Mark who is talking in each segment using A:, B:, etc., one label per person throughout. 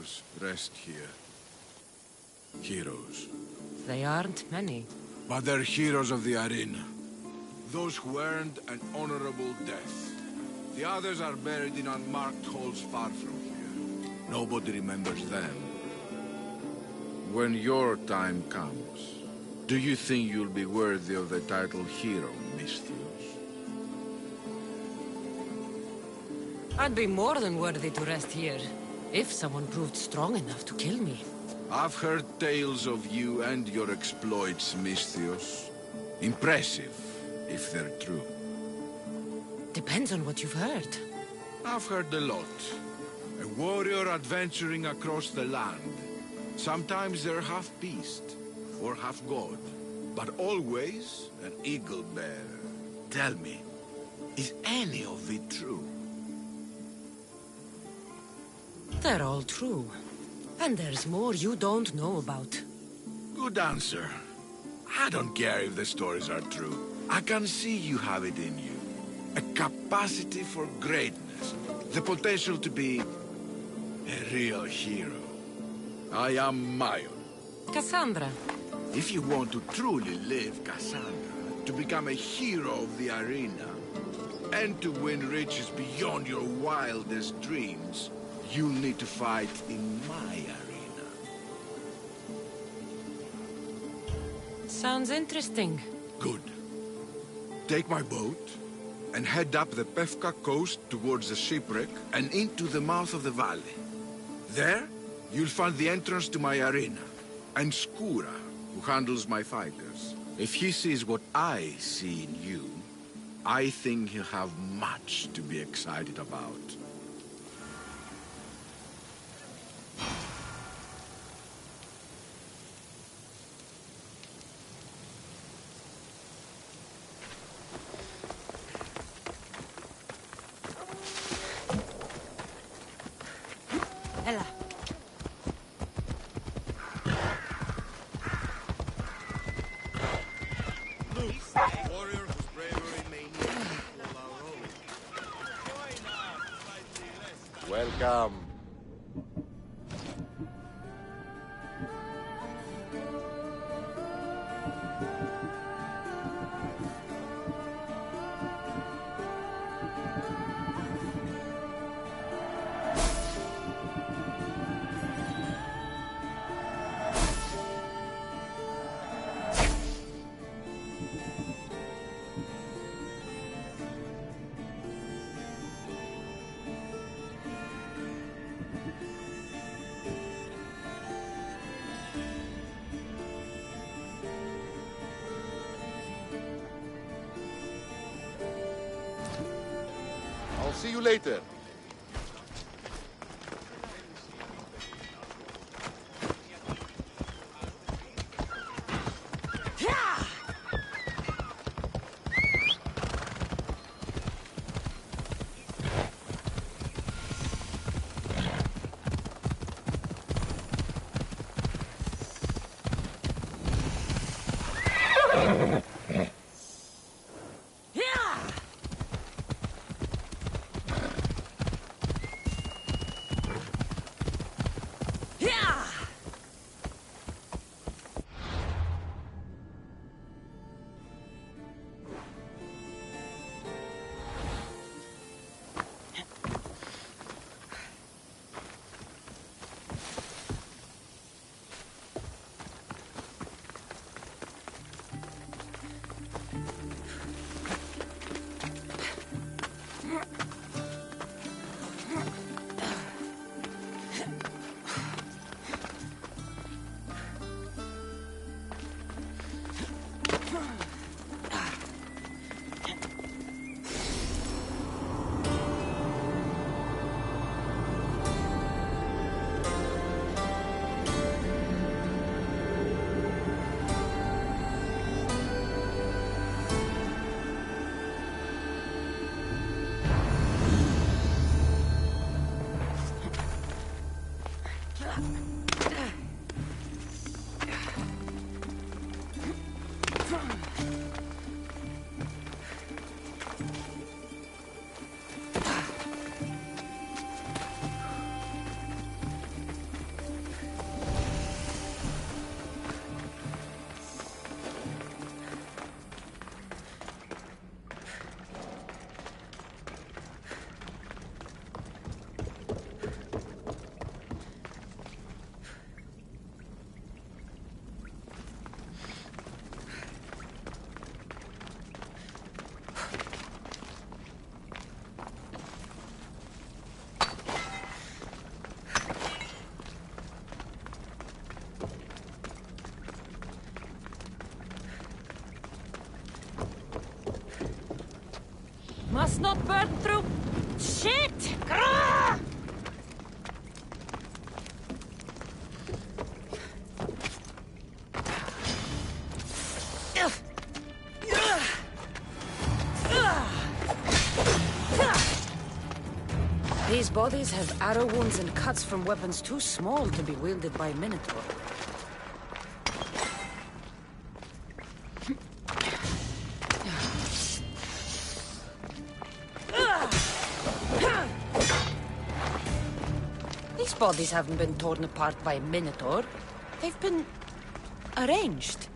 A: heroes rest here. Heroes.
B: They aren't many.
A: But they're heroes of the arena. Those who earned an honorable death. The others are buried in unmarked holes far from here. Nobody remembers them. When your time comes, do you think you'll be worthy of the title hero, Misthios?
B: I'd be more than worthy to rest here, if someone proved strong enough to kill me.
A: I've heard tales of you and your exploits, Misthios. Impressive, if they're true.
B: Depends on what you've heard.
A: I've heard a lot. A warrior adventuring across the land. Sometimes they're half beast, or half god, but always an eagle bearer. Tell me, is any of it true?
B: They're all true. And there's more you don't know about.
A: Good answer. I don't care if the stories are true. I can see you have it in you. A capacity for greatness. The potential to be a real hero. I am Mayon.
B: Cassandra.
A: If you want to truly live Cassandra, to become a hero of the arena, and to win riches beyond your wildest dreams, you'll need to fight in my arena.
B: Sounds interesting.
A: Good. Take my boat and head up the Pefka coast towards the shipwreck and into the mouth of the valley. There, you'll find the entrance to my arena, and Skura, who handles my fighters. If he sees what I see in you, I think he'll have much to be excited about.
B: Ella.
A: Warrior whose bravery may need equal our own.
C: Welcome. I'll see you later.
B: Let's not burn through... Shit! Grrrr! These bodies have arrow wounds and cuts from weapons too small to be wielded by a Minotaur. These bodies haven't been torn apart by a Minotaur. They've been... arranged.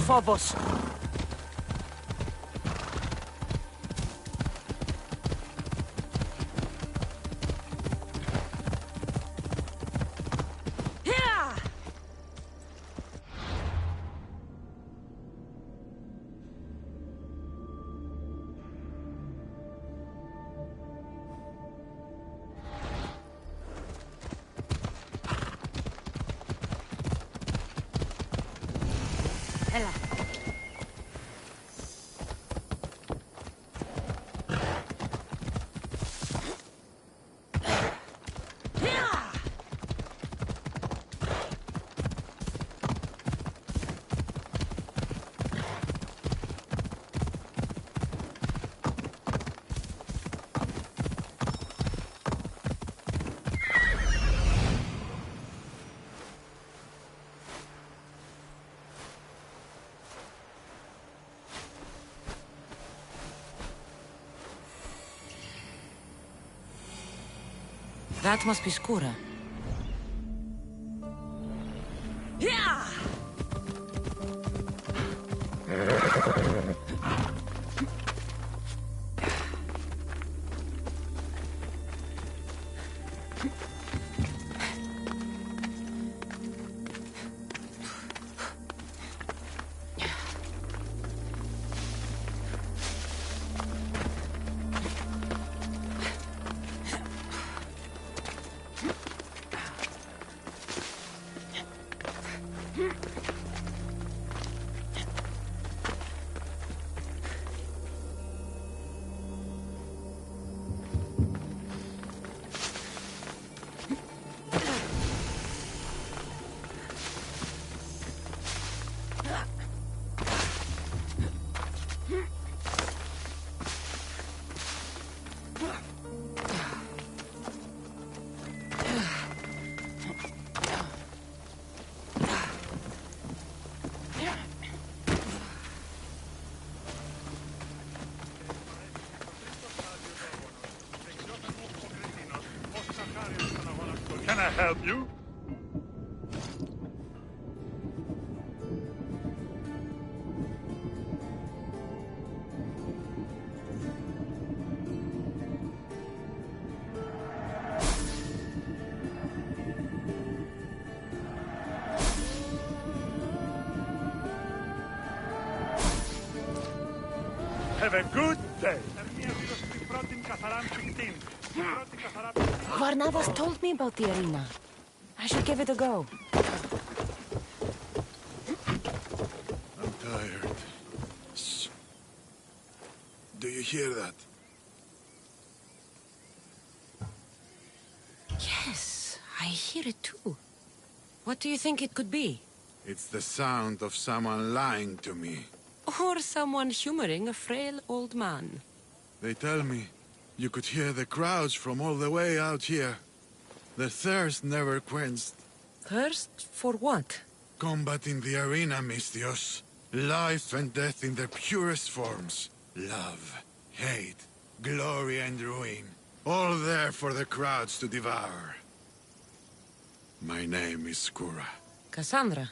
B: Phobos. Ella. That must be Skura. Yeah!
C: Can I help you? Have a good day.
B: Varnavas told me about the arena. I should give it a go.
A: I'm tired. Shh. Do you hear that?
B: Yes, I hear it too. What do you think it could be?
A: It's the sound of someone lying to me.
B: Or someone humoring a frail old man.
A: They tell me you could hear the crowds from all the way out here. The thirst never quenched.
B: Thirst for what?
A: Combat in the arena, Mistios. Life and death in their purest forms. Love, hate, glory and ruin. All there for the crowds to devour. My name is Skura.
B: Cassandra,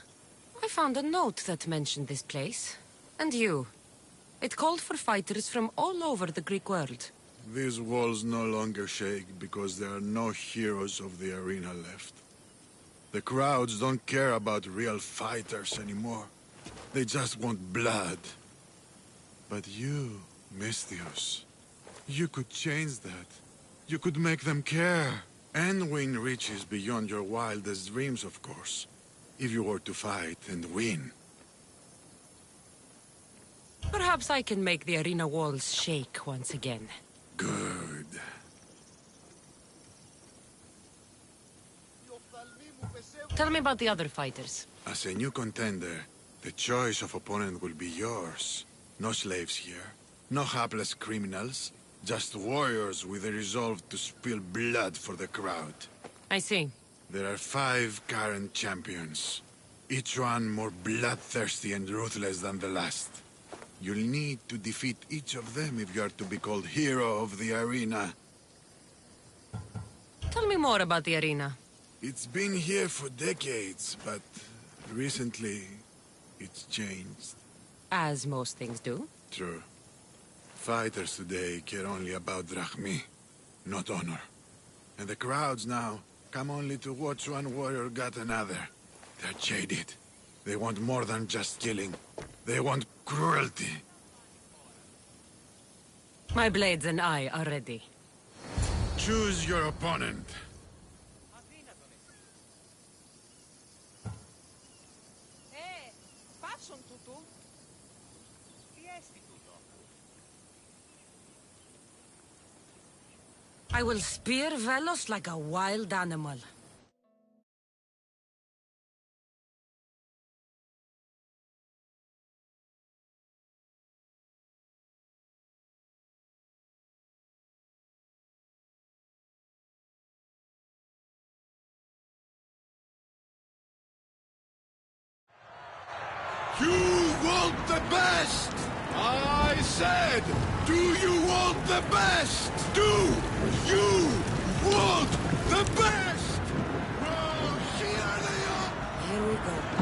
B: I found a note that mentioned this place. And you. It called for fighters from all over the Greek world.
A: These walls no longer shake because there are no heroes of the arena left. The crowds don't care about real fighters anymore. They just want blood. But you, Mistios, you could change that. You could make them care. And win riches beyond your wildest dreams, of course. If you were to fight and win.
B: Perhaps I can make the arena walls shake once again.
A: Good.
B: Tell me about the other fighters.
A: As a new contender, the choice of opponent will be yours. No slaves here. No hapless criminals. Just warriors with the resolve to spill blood for the crowd.
B: I see.
A: There are 5 current champions. Each one more bloodthirsty and ruthless than the last. You'll need to defeat each of them if you are to be called hero of the arena.
B: Tell me more about the arena.
A: It's been here for decades, but recently it's changed.
B: As most things do.
A: True. Fighters today care only about drachmi, not honor. And the crowds now come only to watch one warrior gut another. They're jaded. They want more than just killing. They want cruelty.
B: My blades and I are ready.
A: Choose your opponent.
B: I will spear Velos like a wild animal.
A: You want the best! I said, do you want the best? Do you want the best? Well, here they are!
B: Here we go.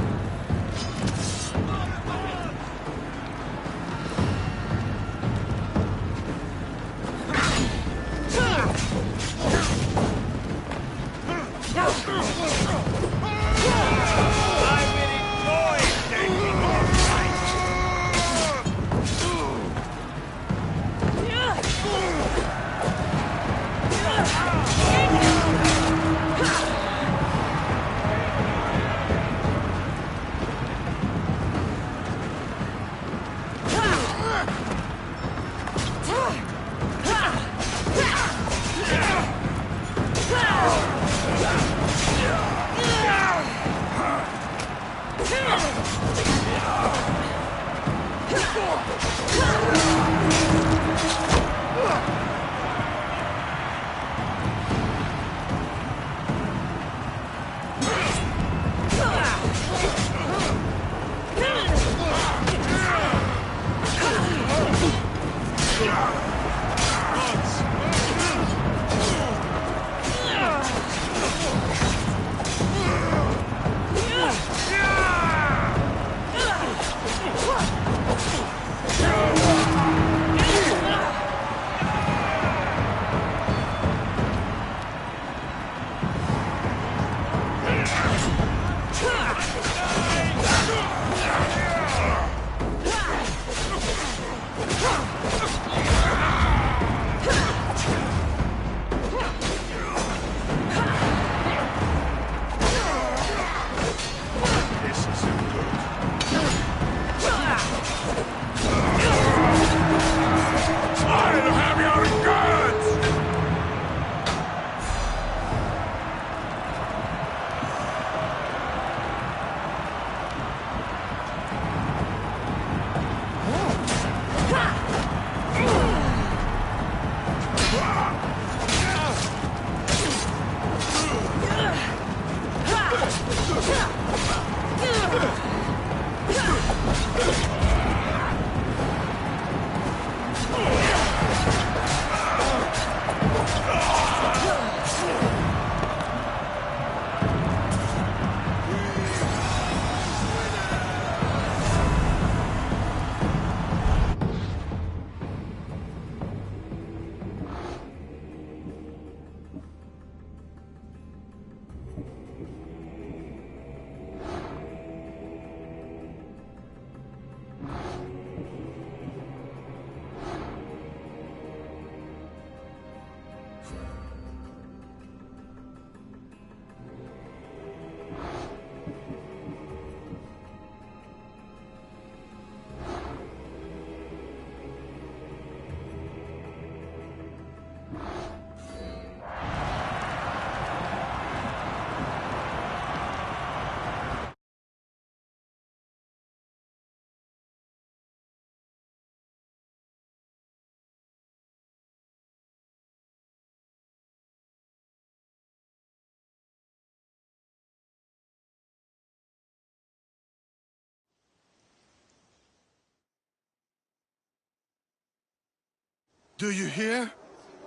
A: Do you hear?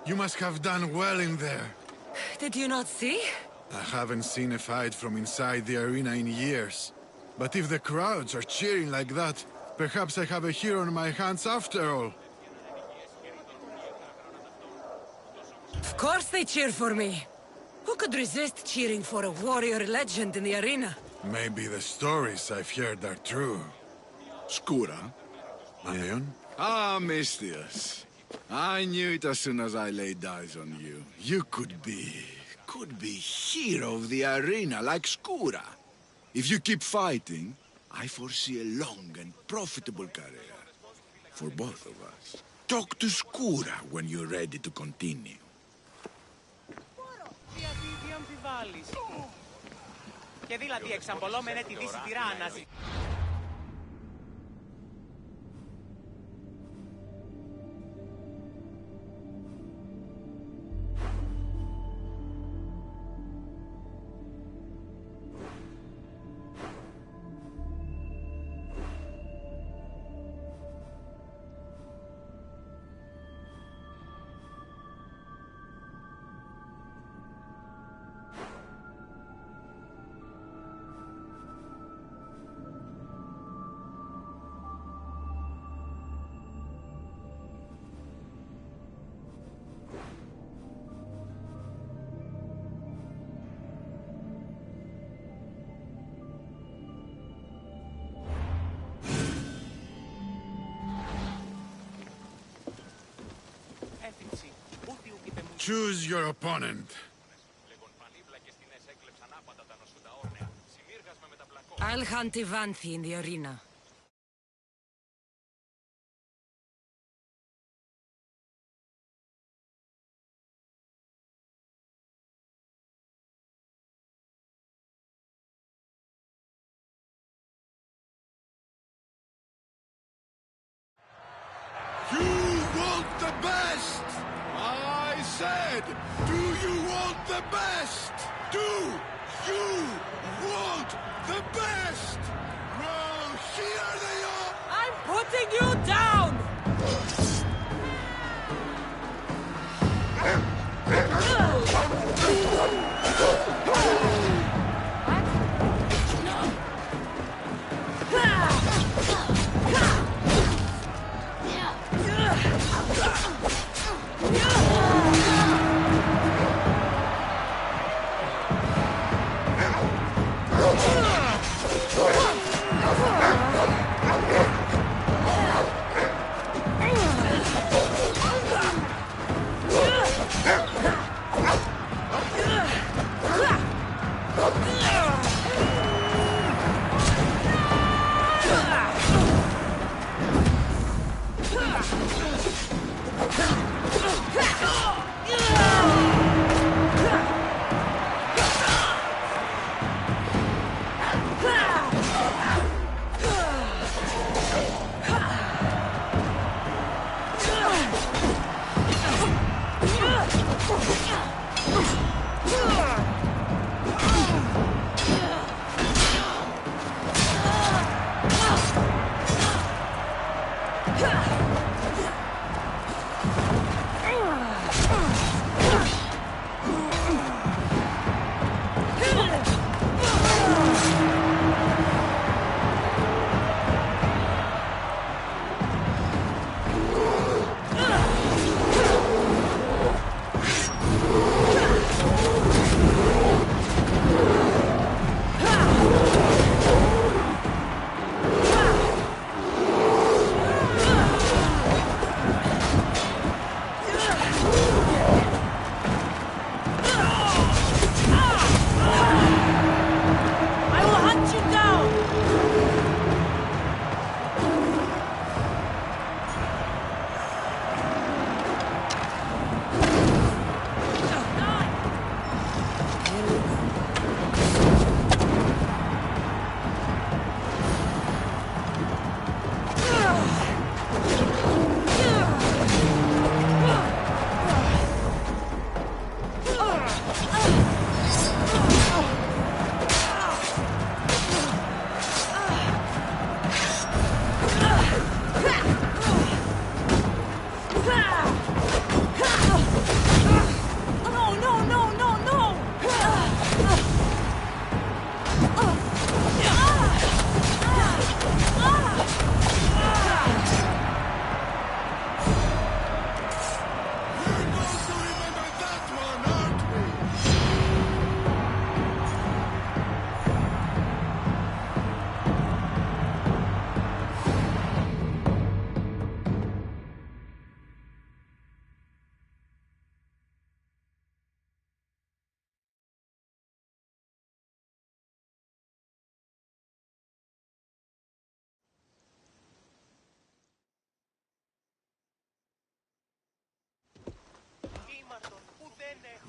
A: You must have done well in there.
B: Did you not see?
A: I haven't seen a fight from inside the arena in years. But if the crowds are cheering like that, Perhaps I have a hero on my hands after all.
B: Of course they cheer for me. Who could resist cheering for a warrior legend in the arena?
A: Maybe the stories I've heard are true. Skura? Leon? Ah, Mistius. I knew it as soon as I laid eyes on you. You could be hero of the arena like Skura. If you keep fighting, I foresee a long and profitable career. For both of us. Talk to Skura when you're ready to continue.
D: Και δηλαδή εξαμπολόμενε τη δύση τυράνναση.
A: Choose your opponent.
B: I'll hunt Ivanthi in the arena.
A: You want the best! I said, do you want the best? Do you want the best? Well, here they are!
B: I'm putting you down!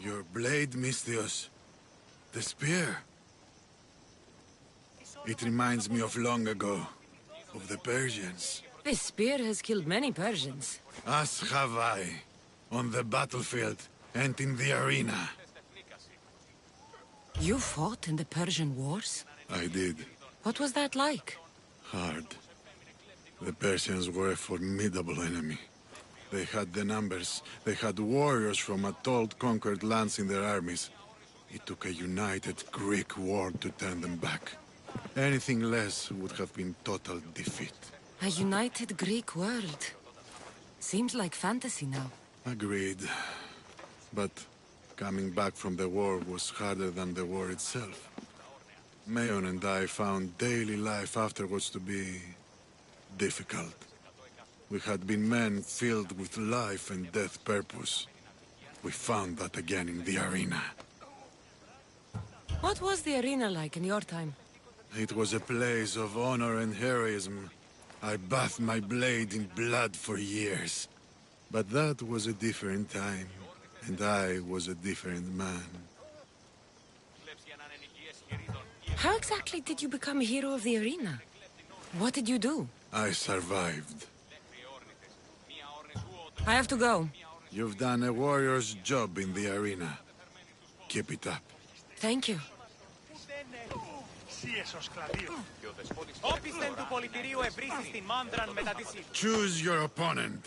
E: Your blade, Misthios. The spear. It reminds me of long ago. Of the Persians.
B: This spear has killed many Persians.
E: As have I. On the battlefield and in the arena.
B: You fought in the Persian wars?
E: I did.
B: What was that like?
E: Hard. The Persians were a formidable enemy. They had the numbers. They had warriors from Atoll conquered lands in their armies. It took a united Greek war to turn them back. Anything less would have been total defeat.
B: A united Greek world. Seems like fantasy now.
E: Agreed. But coming back from the war was harder than the war itself. Mayon and I found daily life afterwards to be difficult. We had been men filled with life and death purpose. We found that again in the arena.
B: What was the arena like in your time?
E: It was a place of honor and heroism. I bathed my blade in blood for years. But that was a different time, and I was a different man.
B: How exactly did you become a hero of the arena? What did you do?
E: I survived.
B: I have to go.
E: You've done a warrior's job in the arena. Keep it up.
B: Thank you.
D: Όπισθεν του πολιτηρίου ευρύσεις στην Μάνδραν μετά τη σύγκρουση.
E: Choose your opponent.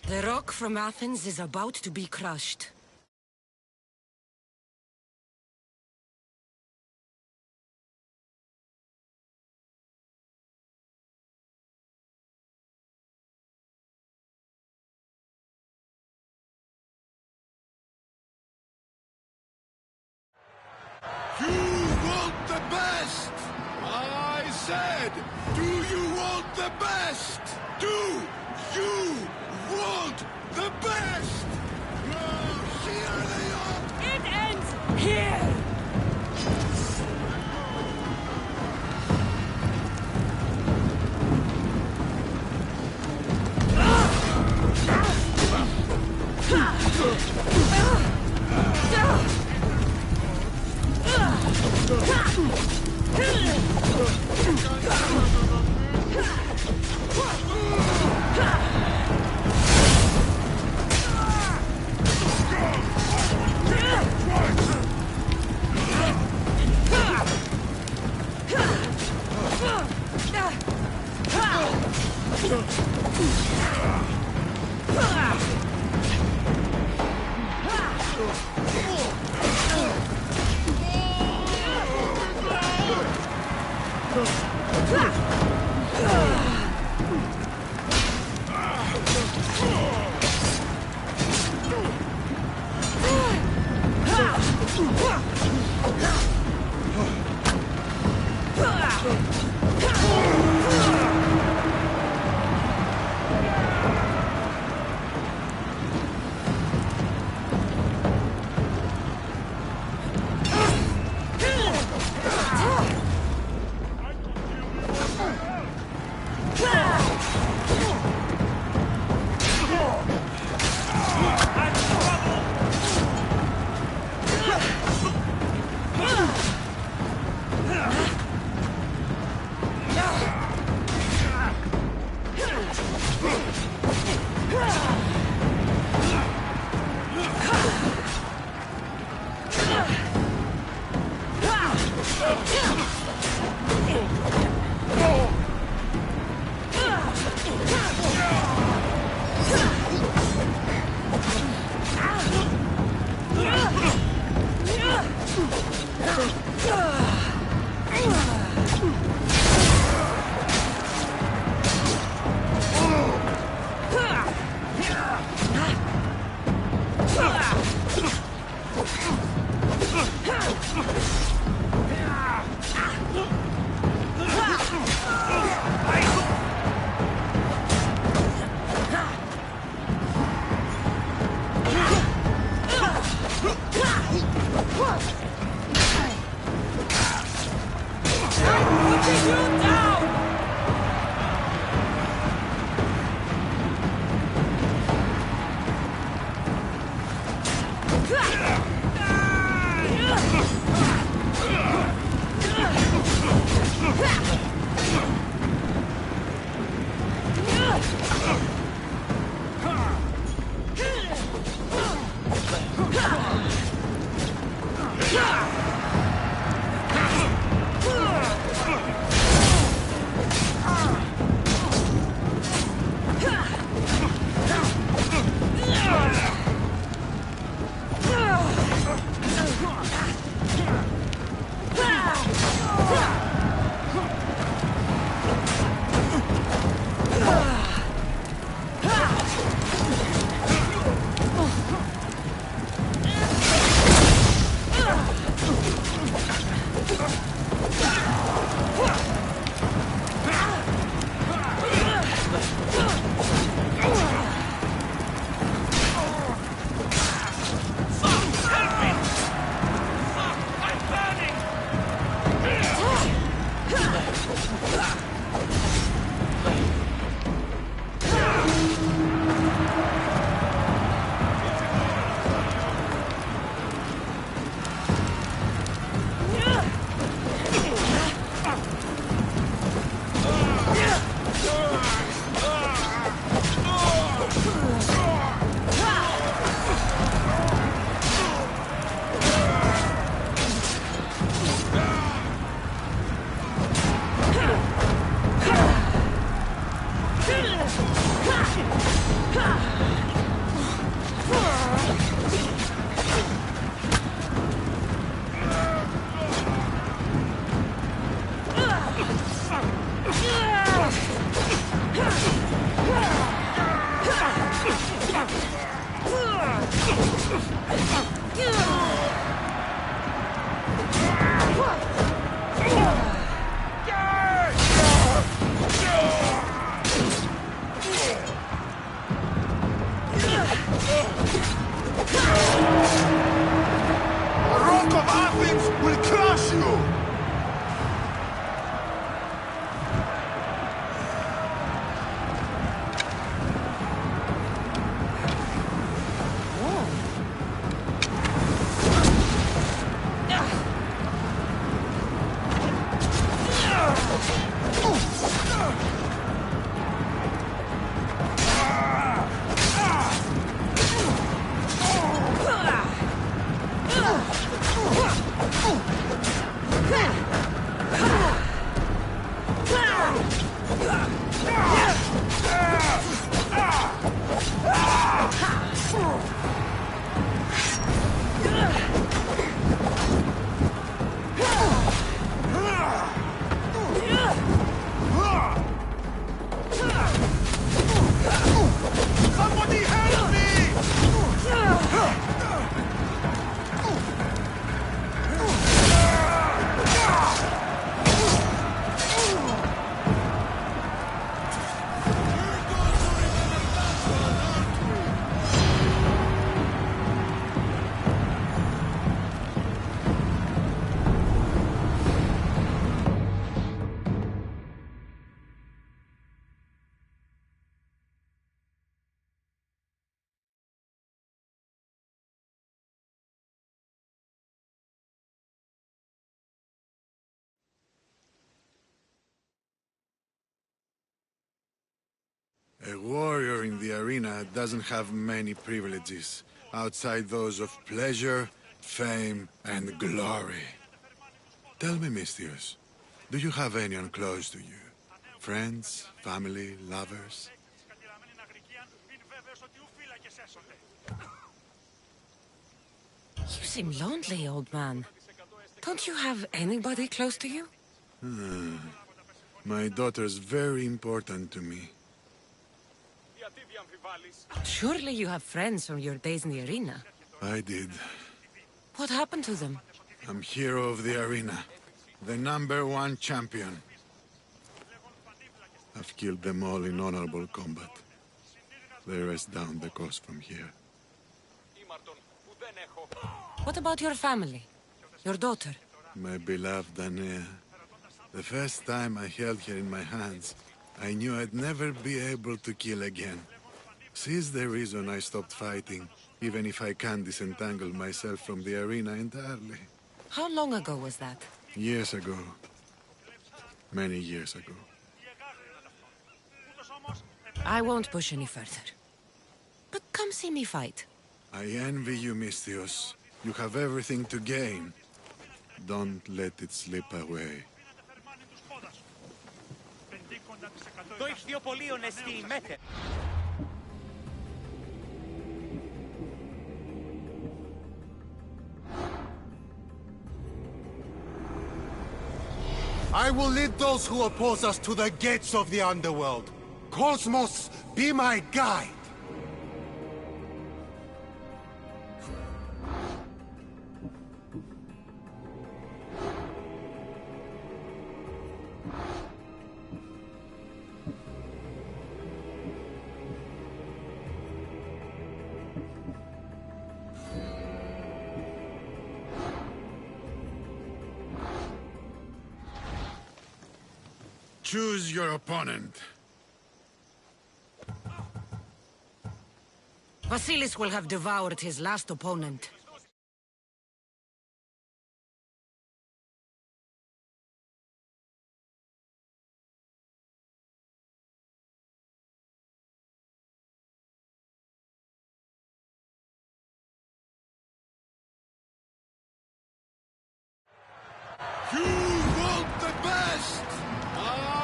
B: The rock from Athens is about to be crushed.
A: You want the best! I said, do you want the best? Do you want the best? Here they are!
B: It ends here!
A: The Rock of Athens will crush you! Somebody help me!
E: A warrior in the arena doesn't have many privileges, outside those of pleasure, fame, and glory. Tell me, Mistios, do you have anyone close to you? Friends, family, lovers?
B: You seem lonely, old man. Don't you have anybody close to you?
E: My daughter's very important to me.
B: Surely you have friends from your days in the arena.
E: I did.
B: What happened to them?
E: I'm hero of the arena. The #1 champion. I've killed them all in honorable combat. The rest down the coast from here.
B: What about your family? Your daughter?
E: My beloved Anea. The first time I held her in my hands, I knew I'd never be able to kill again. She's the reason I stopped fighting, even if I can't disentangle myself from the arena entirely.
B: How long ago was that?
E: Years ago. Many years ago.
B: I won't push any further. But come see me fight.
E: I envy you, Mistios. You have everything to gain. Don't let it slip away.
D: Το ηχθιοπολίον εστί μέτε.
F: I will lead those who oppose us to the gates of the underworld. Cosmos, be my guide!
E: Choose your opponent.
B: Vasilis will have devoured his last opponent.
A: You want the best!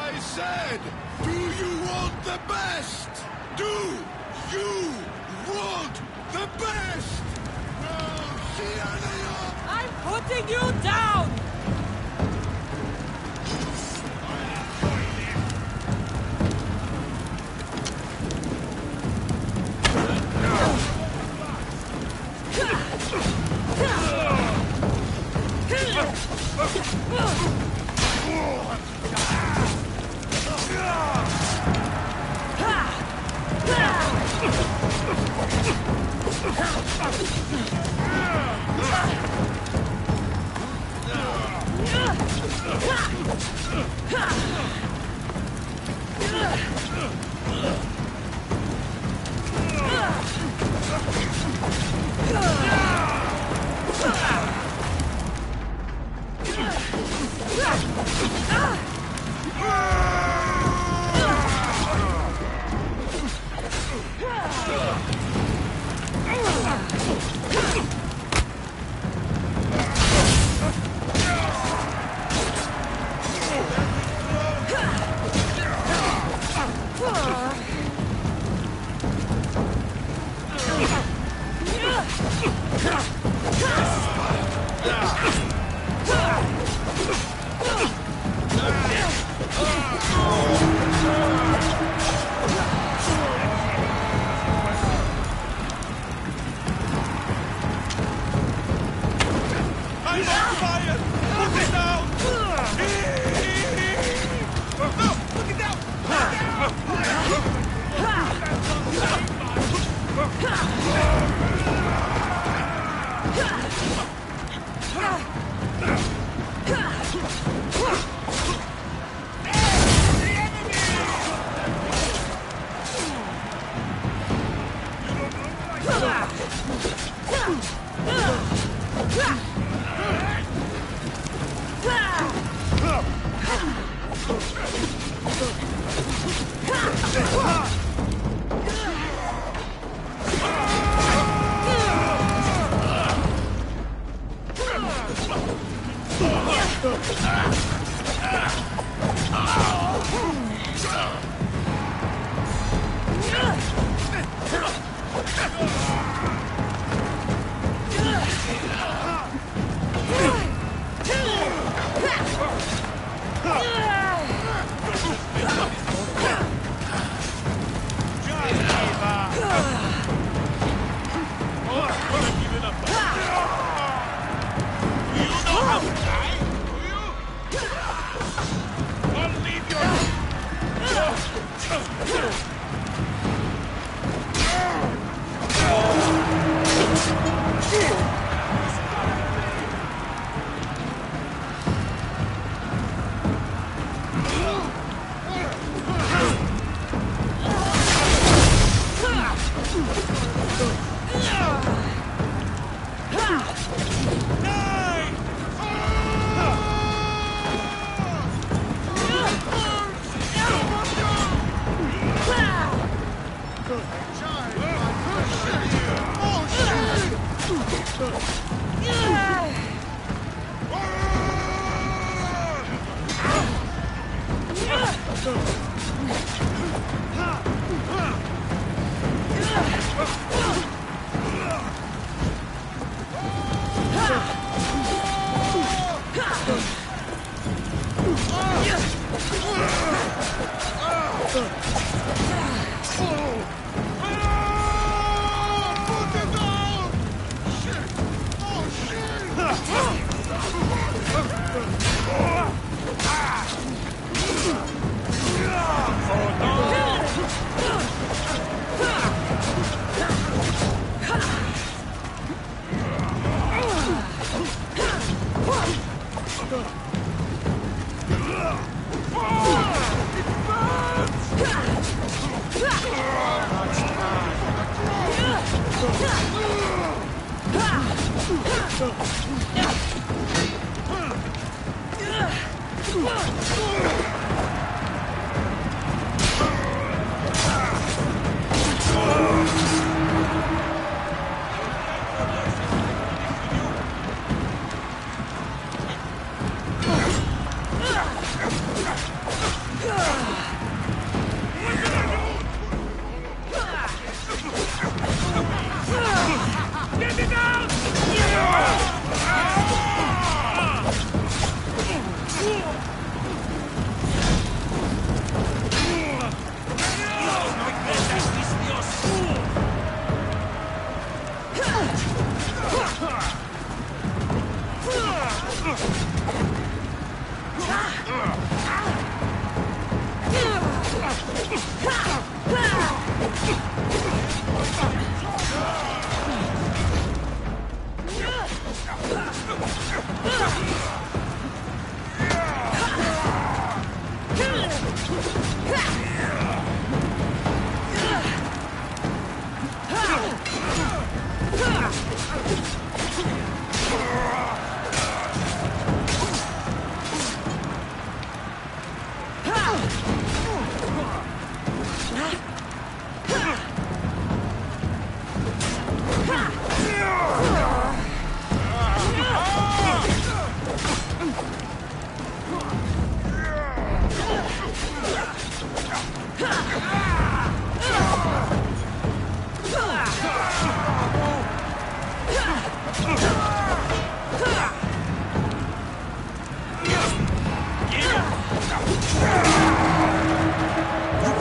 A: I said, do you want the best? Do you want the best? No, here they are!
B: I'm putting you down!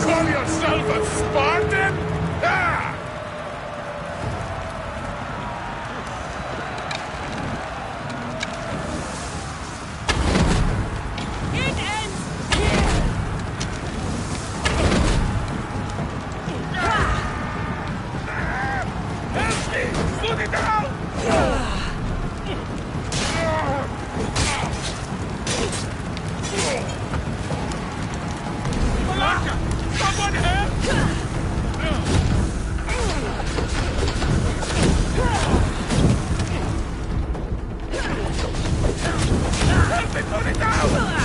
C: Call yourself a Spartan? Ah!
B: It ends here!
C: Help me! Put it down! Malaka! Someone help! Help me put it down!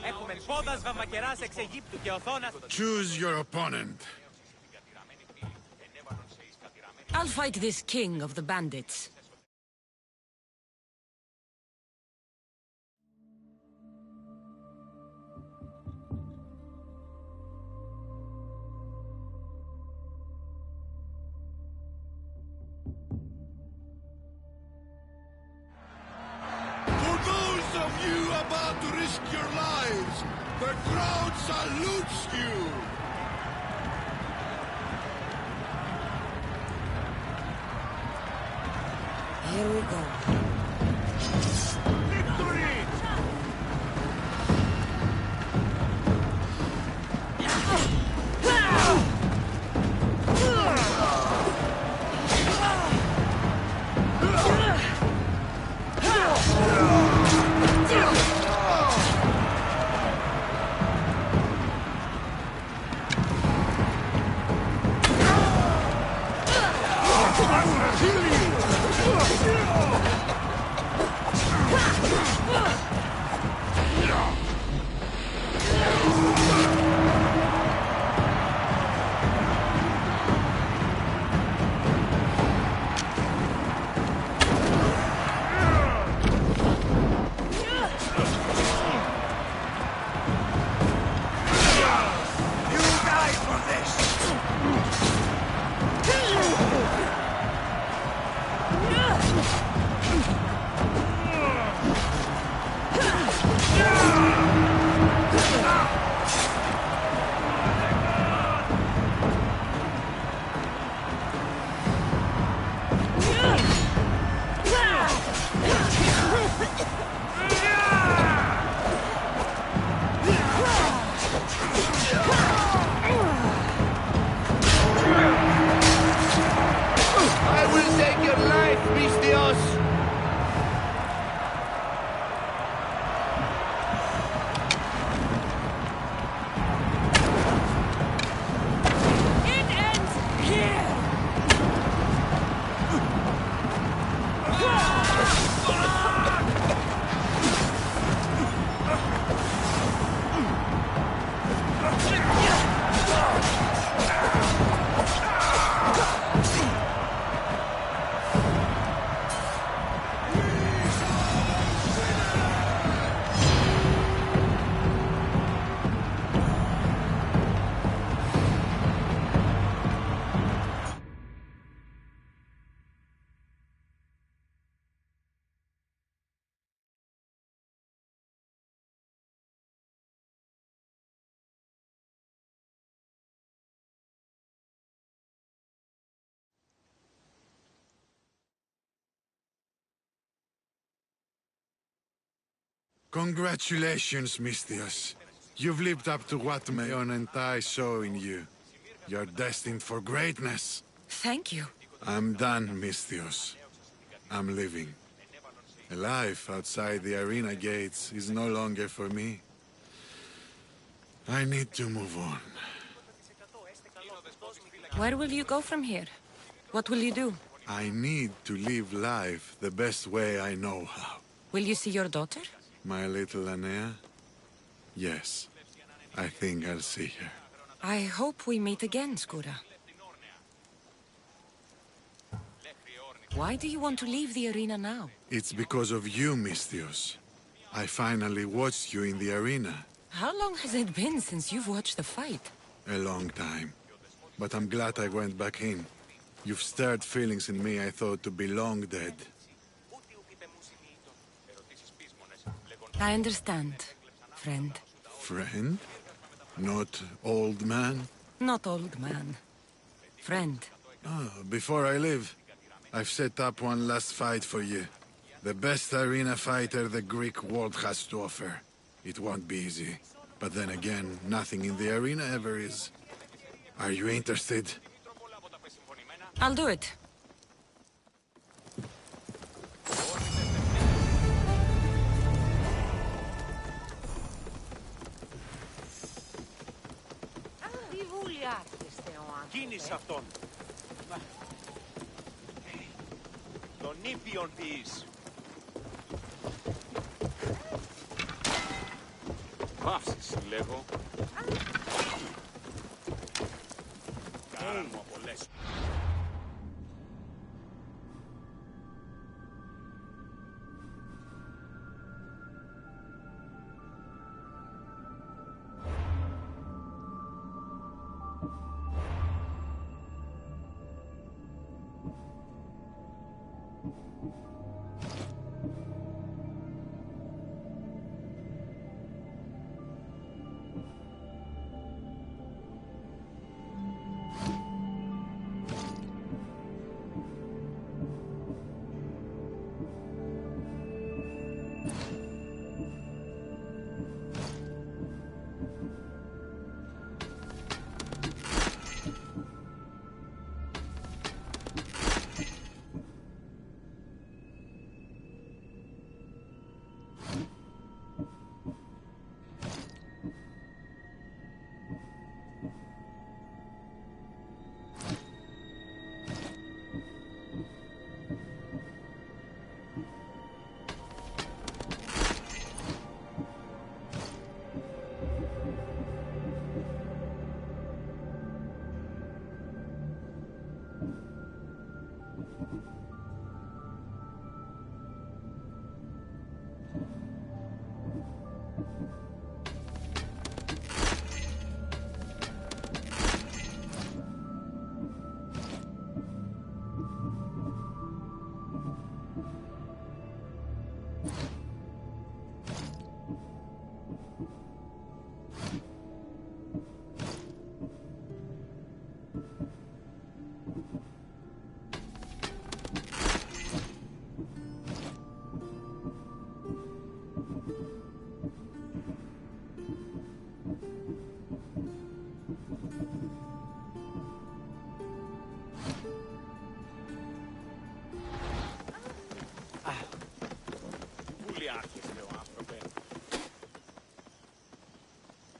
D: Έχουμε πόδας βαμακεράς εξ Αιγύπτου και οθόνας...
E: Choose your opponent.
B: I'll fight this king of the bandits.
E: For those of you about to risk your lives, the crowd salutes you!
B: Here we go.
C: Victory! I will kill you!
E: Congratulations, Misthios. You've lived up to what Mayon and I saw in you. You're destined for greatness.
B: Thank you.
E: I'm done, Misthios. I'm leaving. A life outside the arena gates is no longer for me. I need to move on.
B: Where will you go from here? What will you do?
E: I need to live life the best way I know how.
B: Will you see your daughter?
E: My little Anea? Yes. I think I'll see her.
B: I hope we meet again, Skura. Why do you want to leave the arena now?
E: It's because of you, Misthios. I finally watched you in the arena.
B: How long has it been since you've watched the fight?
E: A long time. But I'm glad I went back in. You've stirred feelings in me I thought to be long dead.
B: I understand, friend.
E: Friend? Not old man?
B: Not old man. Friend.
E: Before I leave, I've set up one last fight for you. The best arena fighter the Greek world has to offer. It won't be easy. But then again, nothing in the arena ever is. Are you interested?
B: I'll do it.
D: Κίνησε αυτόν. Τον ήπιον της.
C: Παύσεις, λέγω. Κάρα μου απολέσου.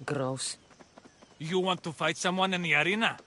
B: Gross.
G: You want to fight someone in the arena?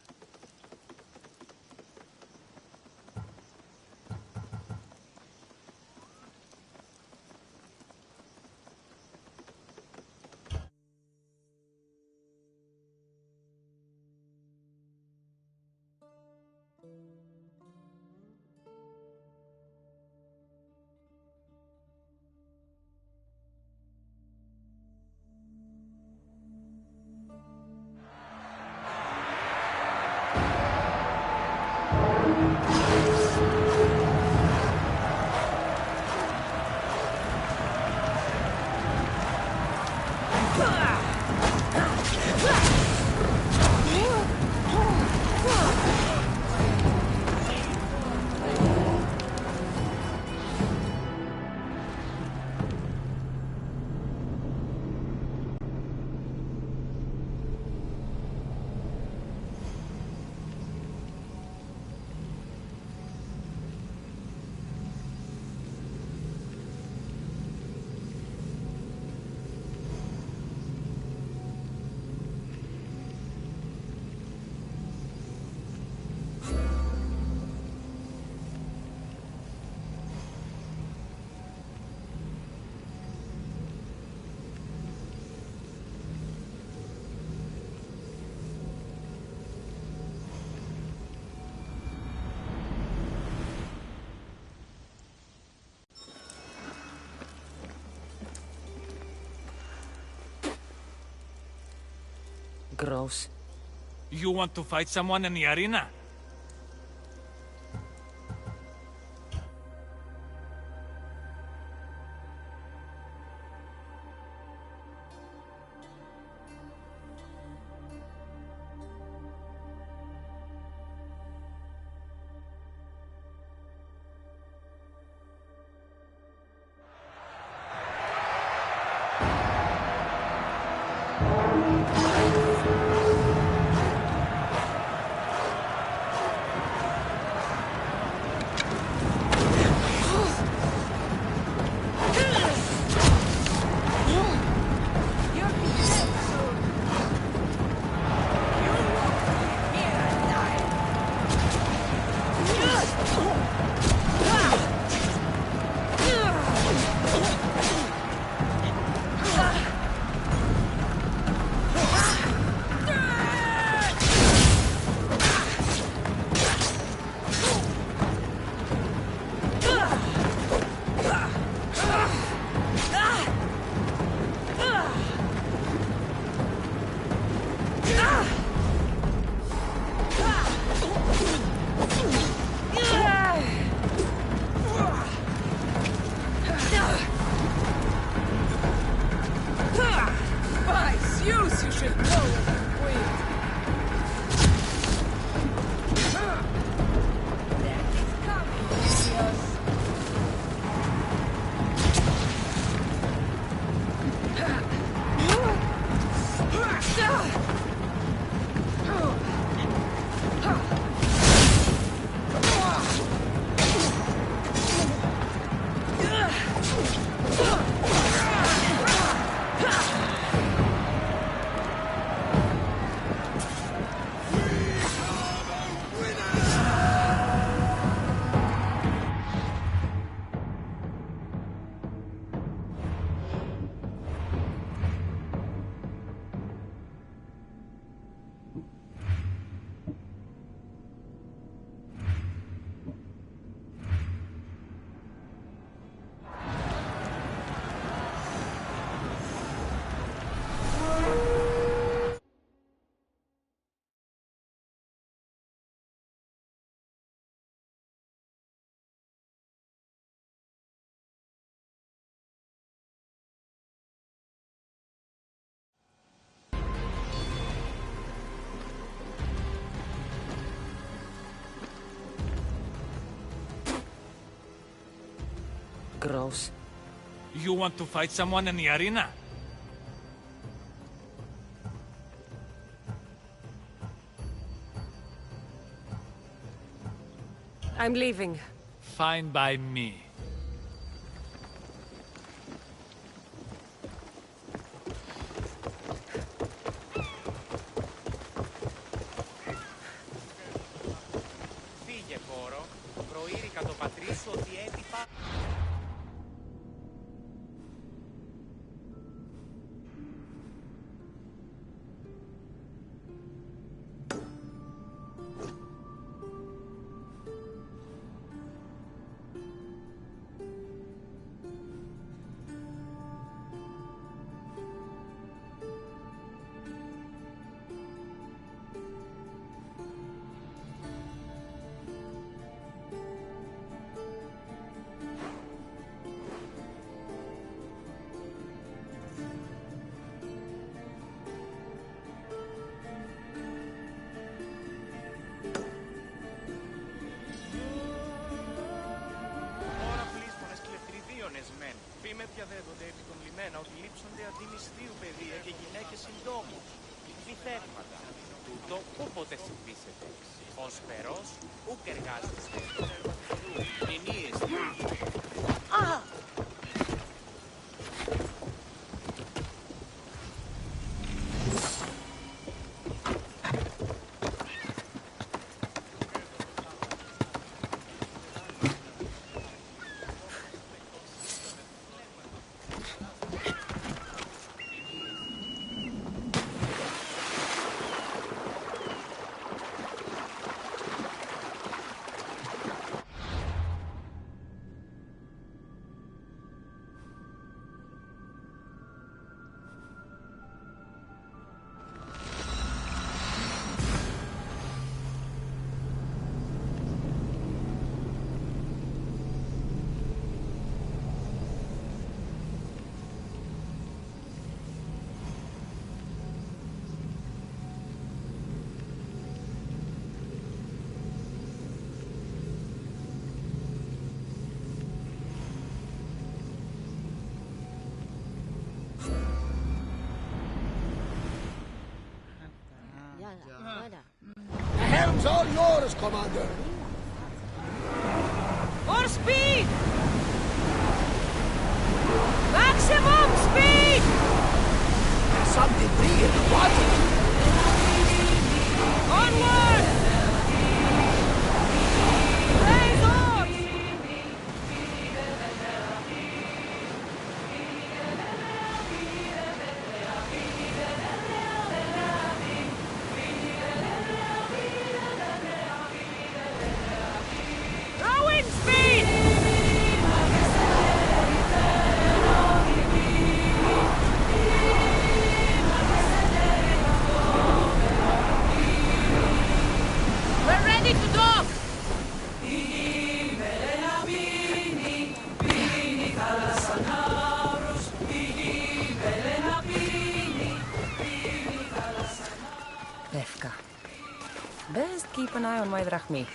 B: Gross.
G: You want to fight someone in the arena?
B: Gross.
G: You want to fight someone in the arena?
B: I'm leaving.
G: Fine by me.
D: Φύγε, κόρο. Προείρικα το πατρί σου ότι έτυπα... Φήμε διαδέδονται επί των λιμένα ότι λείψονται αντί μυστίου παιδεία και γυναίκες συντόμους. Βυθεύματα. Τούτο όποτε συμβήσετε. Ως φερός, ούκ εργάζεστε. Μηνύες.
C: The helm's all yours, Commander.
B: More speed! Maximum speed!
C: There's some debris in the water.
B: Onward! Raise on! Rowing speed! We're ready to dock! Lefka. Best keep an eye on my drachmi.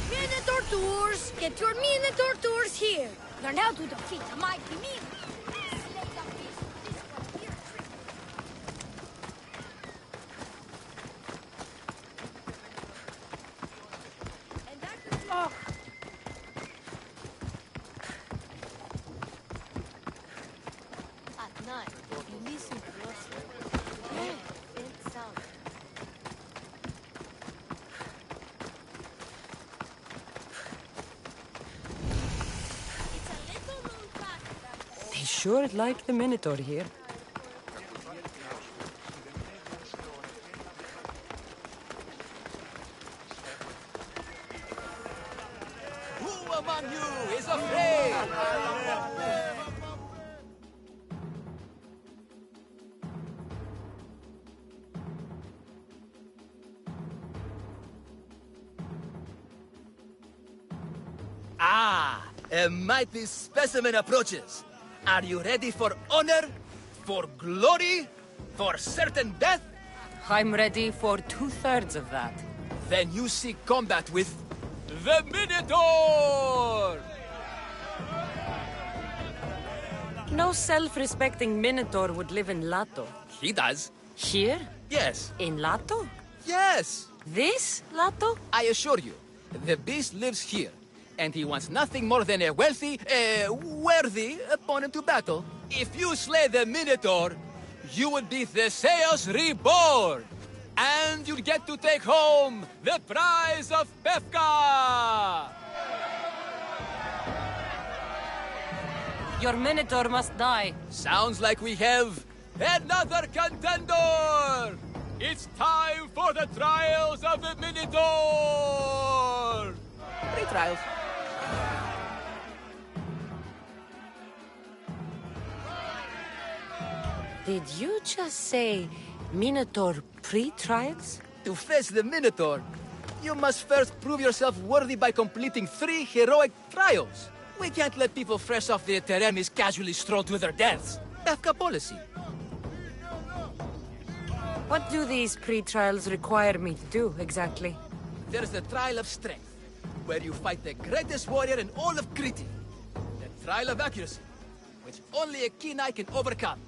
H: Minotaur tours! Get your Minotaur tours here! Learn how to defeat a mighty Minotaur! Slay the beast with this one here trick! And that will be... At night, you listen closely. Yeah, faint sound. It's a little known fact.
B: They sure like the Minotaur here.
D: Who among you is afraid?
I: Ah, a mighty specimen approaches. Are you ready for honor? For glory? For certain death?
B: I'm ready for 2/3 of that.
I: Then you seek combat with the Minotaur!
B: No self-respecting Minotaur would live in Lato.
I: He does.
B: Here?
I: Yes.
B: In Lato?
I: Yes.
B: This Lato?
I: I assure you, the beast lives here, and he wants nothing more than a wealthy, worthy opponent to battle. If you slay the Minotaur, you would be Theseus reborn, and you'd get to take home the prize of Pefka!
B: Your Minotaur must die.
I: Sounds like we have another contender! It's time for the trials of the Minotaur! 3 trials.
B: Did you just say Minotaur pre-trials?
I: To face the Minotaur, you must first prove yourself worthy by completing 3 heroic trials. We can't let people fresh off the Teremis casually stroll to their deaths. Pefka policy.
B: What do these pre-trials require me to do, exactly?
I: There's the trial of strength, where you fight the greatest warrior in all of Crete. The trial of accuracy, which only a keen eye can overcome.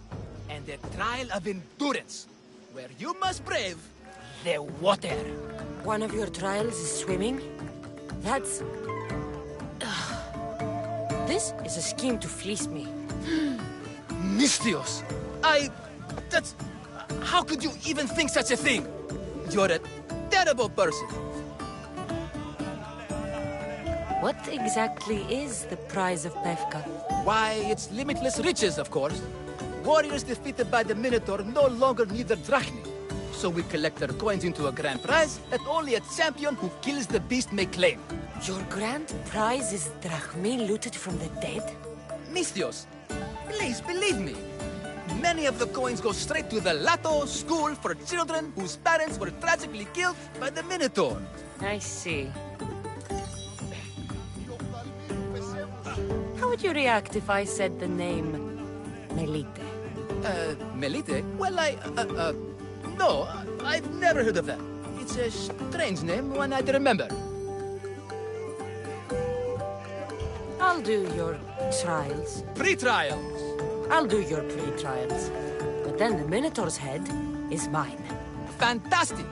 I: And the trial of endurance, where you must brave the water.
B: One of your trials is swimming? That's... This is a scheme to fleece me.
I: Mystios! That's... How could you even think such a thing? You're a terrible person.
B: What exactly is the prize of Pefka?
I: Why, it's limitless riches, of course. Warriors defeated by the Minotaur no longer need their drachmi. So we collect their coins into a grand prize that only a champion who kills the beast may claim.
B: Your grand prize is drachmi looted from the dead?
I: Mystios, please believe me. Many of the coins go straight to the Lato school for children whose parents were tragically killed by the Minotaur.
B: I see. How would you react if I said the name Melite?
I: Melite? Well, no, I've never heard of that. It's a strange name, one I'd remember.
B: I'll do your trials.
I: Pre-trials.
B: I'll do your pre-trials. But then the Minotaur's head is mine.
I: Fantastic!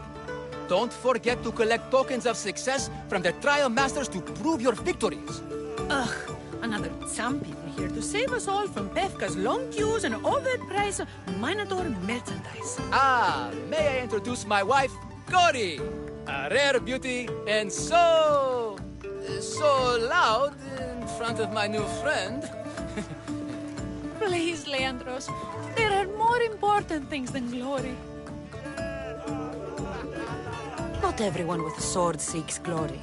I: Don't forget to collect tokens of success from the trial masters to prove your victories.
J: Ugh, another champion here to save us all from Befka's long queues and overpriced Minotaur merchandise.
I: Ah, may I introduce my wife, Cory? A rare beauty and so loud in front of my new friend.
J: Please, Leandros, there are more important things than glory.
B: Not everyone with a sword seeks glory.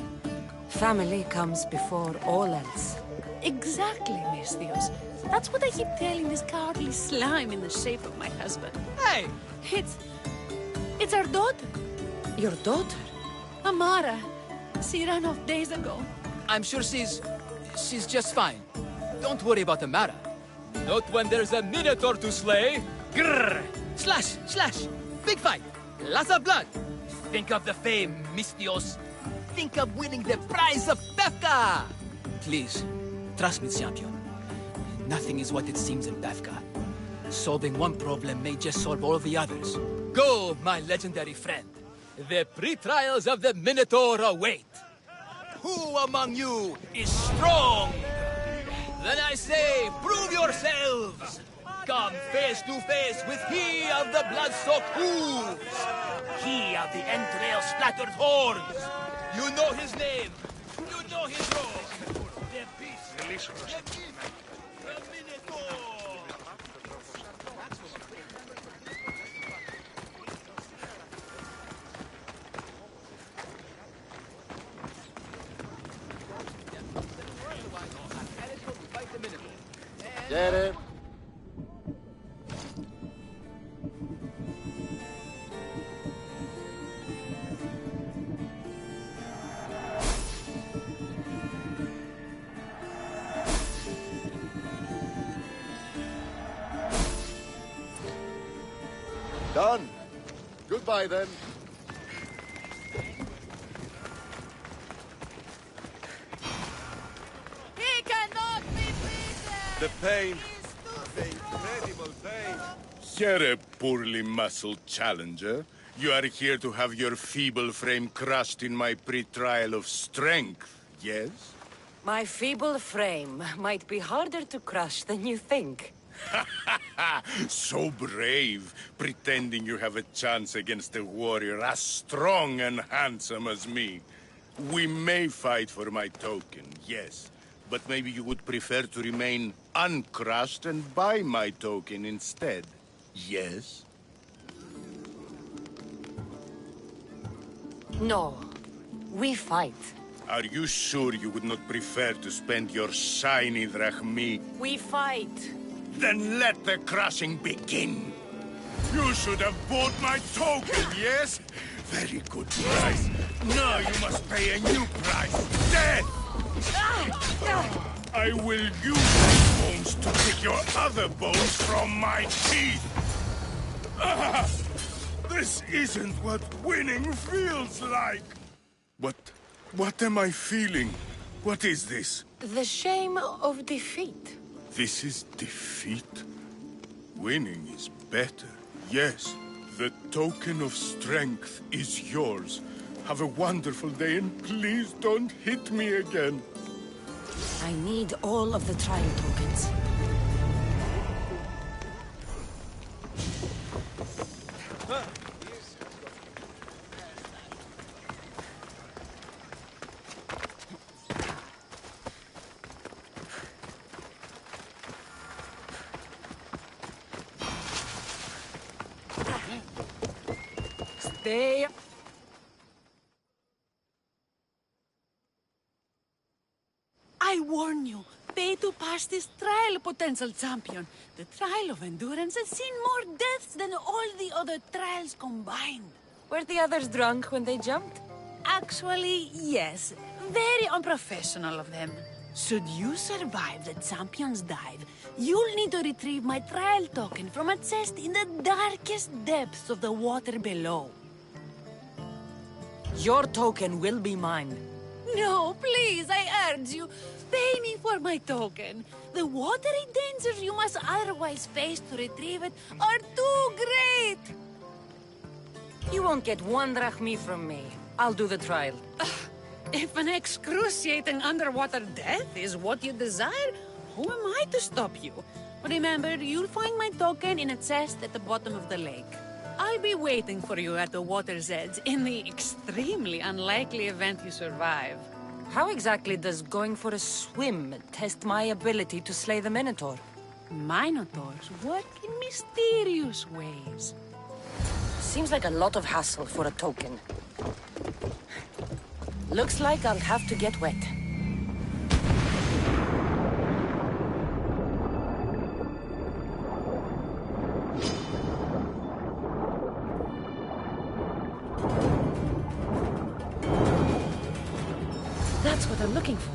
B: Family comes before all else.
J: Exactly, Misthios. That's what I keep telling this cowardly slime in the shape of my husband.
I: Hey!
J: It's our daughter,
B: Your daughter?
J: Amara. She ran off days ago.
I: I'm sure she's just fine. Don't worry about Amara. Not when there's a Minotaur to slay. Grrr! Slash! Slash! Big fight! Lots of blood! Think of the fame, Misthios. Think of winning the prize of Befka! Please, trust me, champion. Nothing is what it seems in Befka. Solving one problem may just solve all the others. Go, my legendary friend. The pre-trials of the Minotaur await. Who among you is strong? Then I say, prove yourselves! Come face to face with he of the blood-soaked hooves! He of the entrail-splattered horns! You know his name! You know his role! The beast! The beast! The Minotaur!
F: Get it? Done. Goodbye, then.
J: He cannot be beaten!
C: The pain. The incredible pain. You're a poorly muscled challenger. You are here to have your feeble frame crushed in my pre-trial of strength, yes?
B: My feeble frame might be harder to crush than you think.
C: So brave, pretending you have a chance against a warrior as strong and handsome as me. We may fight for my token, yes. But maybe you would prefer to remain uncrushed and buy my token instead, yes?
B: No, we fight.
C: Are you sure you would not prefer to spend your shiny drachmi?
B: We fight.
C: Then let the crushing begin. You should have bought my token, yes? Very good price. Now you must pay a new price. Death! I will use my bones to pick your other bones from my teeth. Ah, this isn't what winning feels like. What am I feeling? What is this?
B: The shame of defeat.
C: This is defeat? Winning is better, yes. The token of strength is yours. Have a wonderful day and please don't hit me again.
B: I need all of the trial tokens. Stay.
J: I warn you, pay to pass this trial, potential champion. The trial of endurance has seen more deaths than all the other trials combined.
B: Were the others drunk when they jumped?
J: Actually, yes. Very unprofessional of them. Should you survive the champion's dive, you'll need to retrieve my trial token from a chest in the darkest depths of the water below.
B: Your token will be mine.
J: No, please, I urge you. Pay me for my token. The watery dangers you must otherwise face to retrieve it are too great!
B: You won't get one drachmi from me. I'll do the trial.
J: If an excruciating underwater death is what you desire, who am I to stop you? Remember, you'll find my token in a chest at the bottom of the lake. I'll be waiting for you at the water's edge in the extremely unlikely event you survive.
B: How exactly does going for a swim test my ability to slay the Minotaur?
J: Minotaurs work in mysterious ways.
B: Seems like a lot of hassle for a token. Looks like I'll have to get wet. That's what I'm looking for.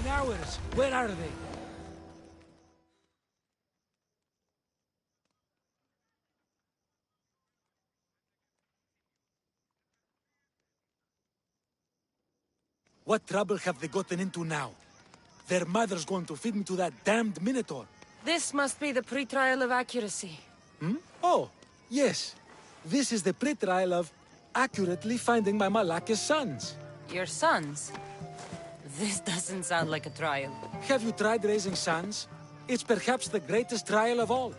G: Hours. Where are they? What trouble have they gotten into now? Their mother's going to feed me to that damned Minotaur.
B: This must be the pre-trial of accuracy.
G: Hmm? Oh, yes. This is the pre-trial of accurately finding my Malaka's sons.
B: Your sons? This doesn't sound like a trial.
G: Have you tried raising sons? It's perhaps the greatest trial of all.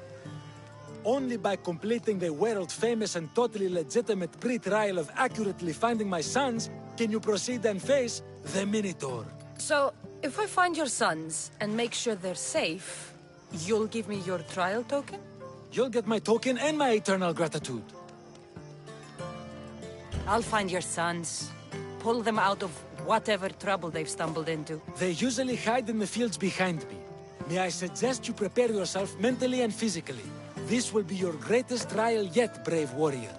G: Only by completing the world-famous and totally legitimate pre-trial of accurately finding my sons can you proceed and face the Minotaur.
B: So, if I find your sons and make sure they're safe, you'll give me your trial token?
G: You'll get my token and my eternal gratitude.
B: I'll find your sons. Pull them out of whatever trouble they've stumbled into.
G: They usually hide in the fields behind me. May I suggest you prepare yourself mentally and physically. This will be your greatest trial yet, brave warrior.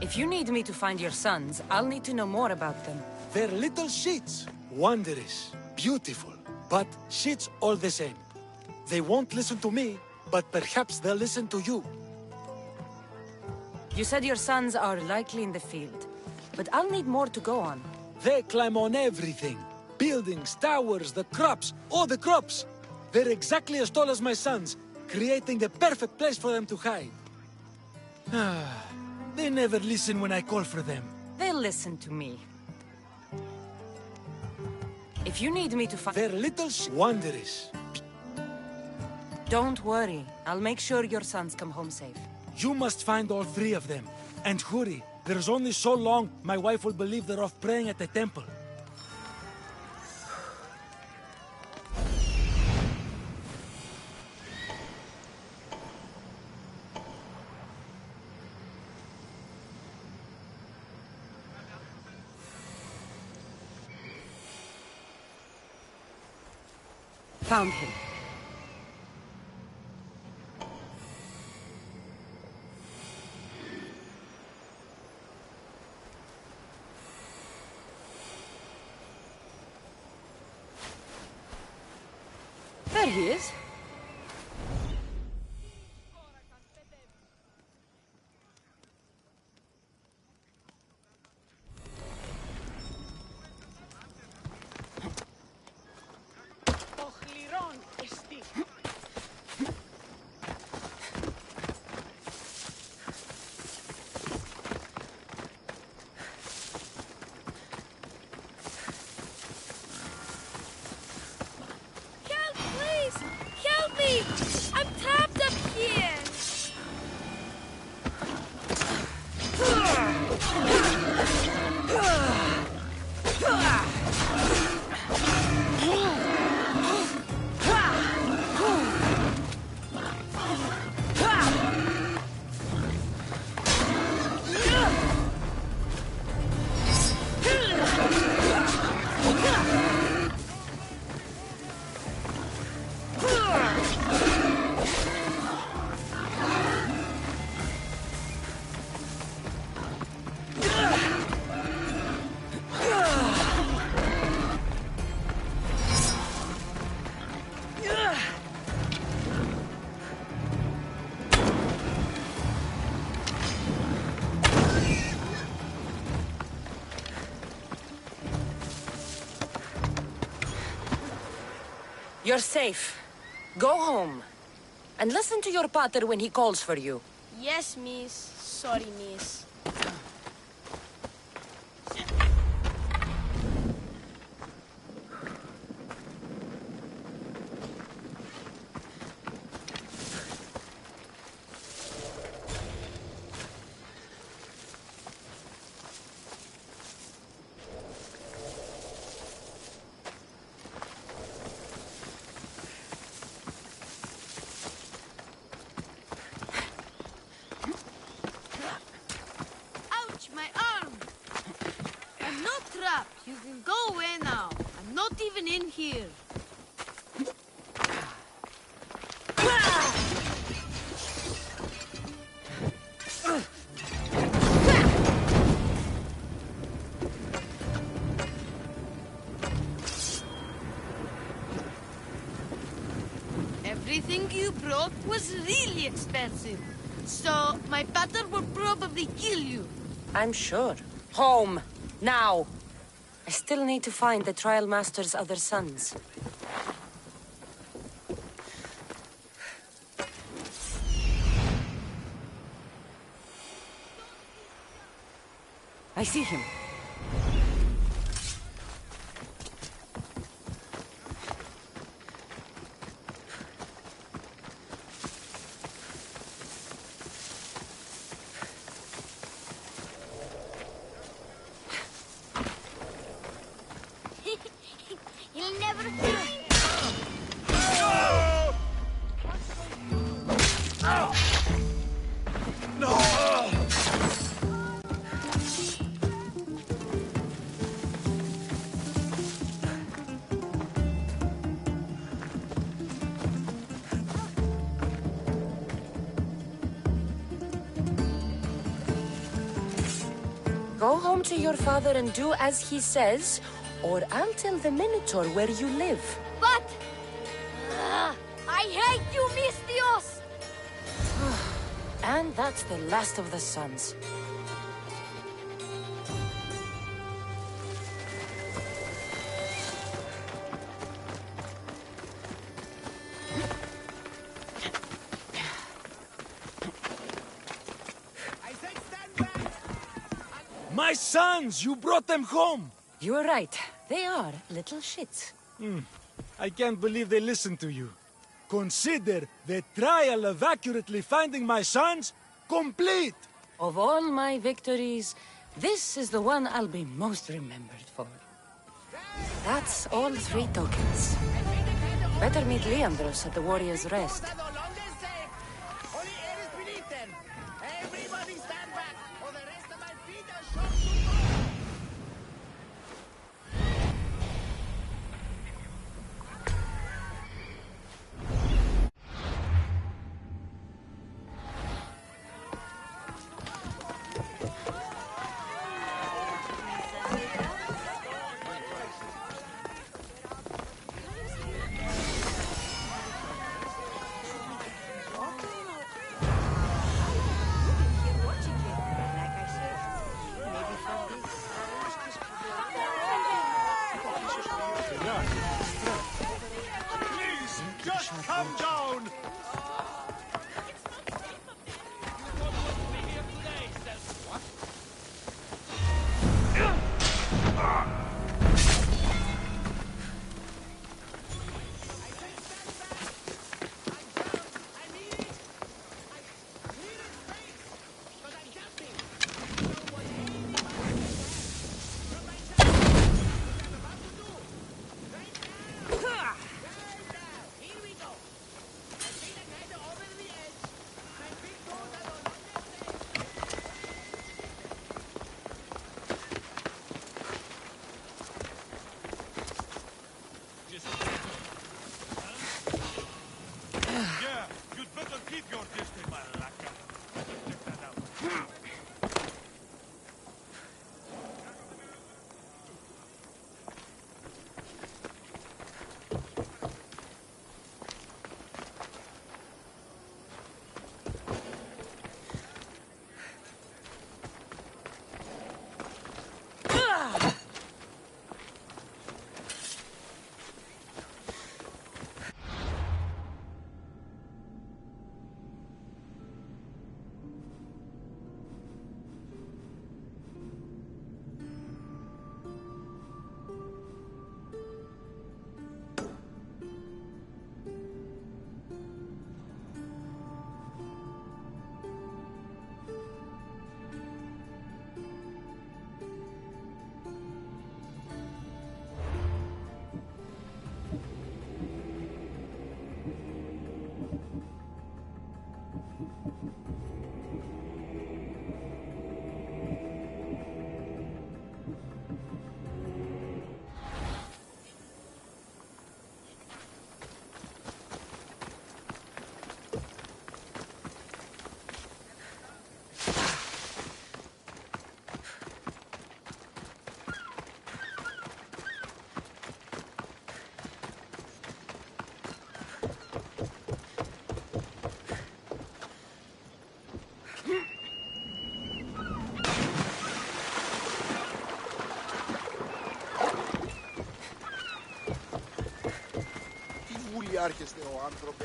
B: If you need me to find your sons, I'll need to know more about them.
G: They're little shits. Wondrous, beautiful, but shits all the same. They won't listen to me, but perhaps they'll listen to you.
B: You said your sons are likely in the field, but I'll need more to go on.
G: They climb on everything. Buildings, towers, the crops, all the crops. They're exactly as tall as my sons, creating the perfect place for them to hide. They never listen when I call for them.
B: They'll listen to me. If you need me to find...
G: They're little wanderers.
K: Don't worry. I'll make sure your sons come home safe.
G: You must find all three of them. And hurry. There's only so long my wife will believe they're off praying at the temple.
B: Found him. There he is.
H: I'm trapped up here!
B: You're safe. Go home. And listen to your pater when he calls for you.
H: Yes, miss. Sorry, miss. You can go away now. I'm not even in here. Everything you brought was really expensive. So my pater will probably kill you.
B: I'm sure. Home. Now. I still need to find the Trial Master's other sons. I see him.
H: He'll never find.
B: Go home to your father and do as he says, or I'll tell the Minotaur where you live.
H: But I hate you, mis Dios.
B: And that's the last of the sons.
G: My sons! You brought them home!
B: You were right. They are little shits.
G: I can't believe they listened to you. Consider the trial of accurately finding my sons complete!
B: Of all my victories, this is the one I'll be most remembered for. That's all 3 tokens. Better meet Leandros at the Warrior's Rest.
D: Everybody stand back, or the rest of my feet are shot to go!
F: Come down!
L: άρχεστε ο άνθρωπε.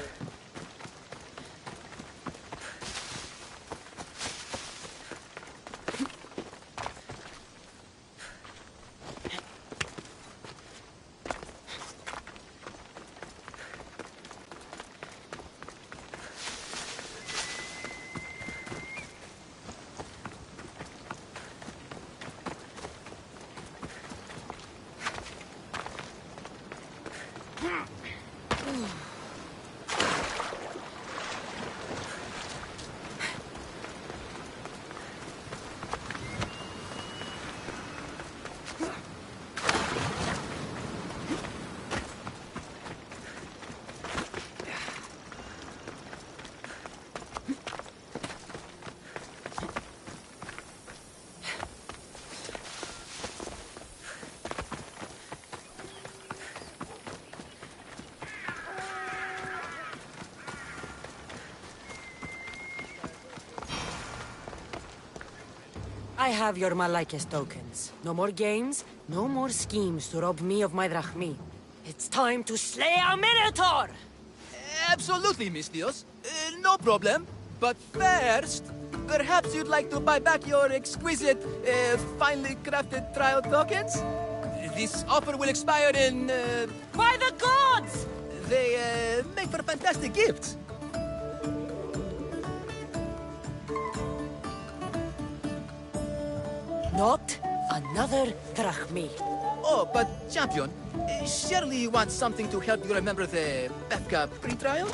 B: I have your Malaikes tokens. No more games, no more schemes to rob me of my drachmi. It's time to slay a Minotaur!
I: Absolutely, Mistios. No problem. But first, perhaps you'd like to buy back your exquisite, finely crafted trial tokens? This offer will expire in...
B: By the gods!
I: They make for fantastic gifts.
B: Not another drachmi.
I: Oh, but champion, surely you want something to help you remember the Befka pre-trial?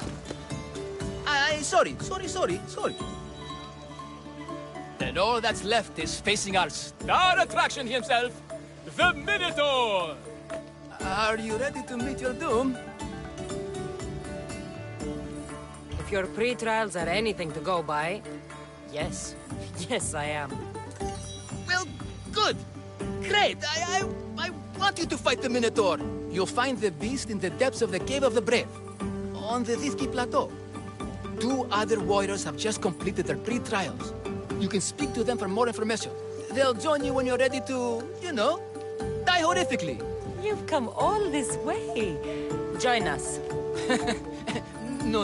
I: Sorry. Then all that's left is facing our star attraction himself, the Minotaur! Are you ready to meet your doom?
B: If your pre-trials are anything to go by, yes. Yes, I am.
I: Well, good. Great. I want you to fight the Minotaur. You'll find the beast in the depths of the Cave of the Brave, on the Thithki Plateau. 2 other warriors have just completed their pre-trials. You can speak to them for more information. They'll join you when you're ready to, die horrifically.
B: You've come all this way. Join us.
I: No.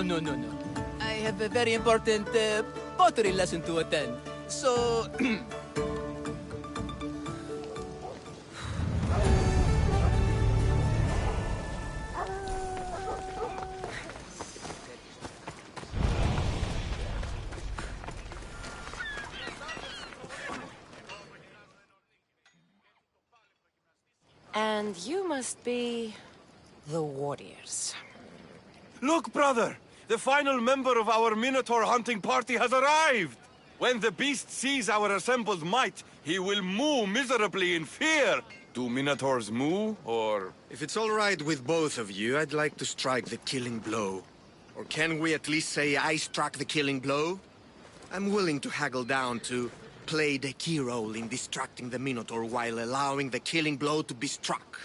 I: I have a very important pottery lesson to attend. So...
B: And you must be the warriors.
L: Look, brother! The final member of our Minotaur hunting party has arrived! When the beast sees our assembled might, he will moo miserably in fear! Do Minotaurs moo, or...?
M: If it's all right with both of you, I'd like to strike the killing blow. Or can we at least say I struck the killing blow? I'm willing to haggle down to play the key role in distracting the Minotaur while allowing the killing blow to be struck.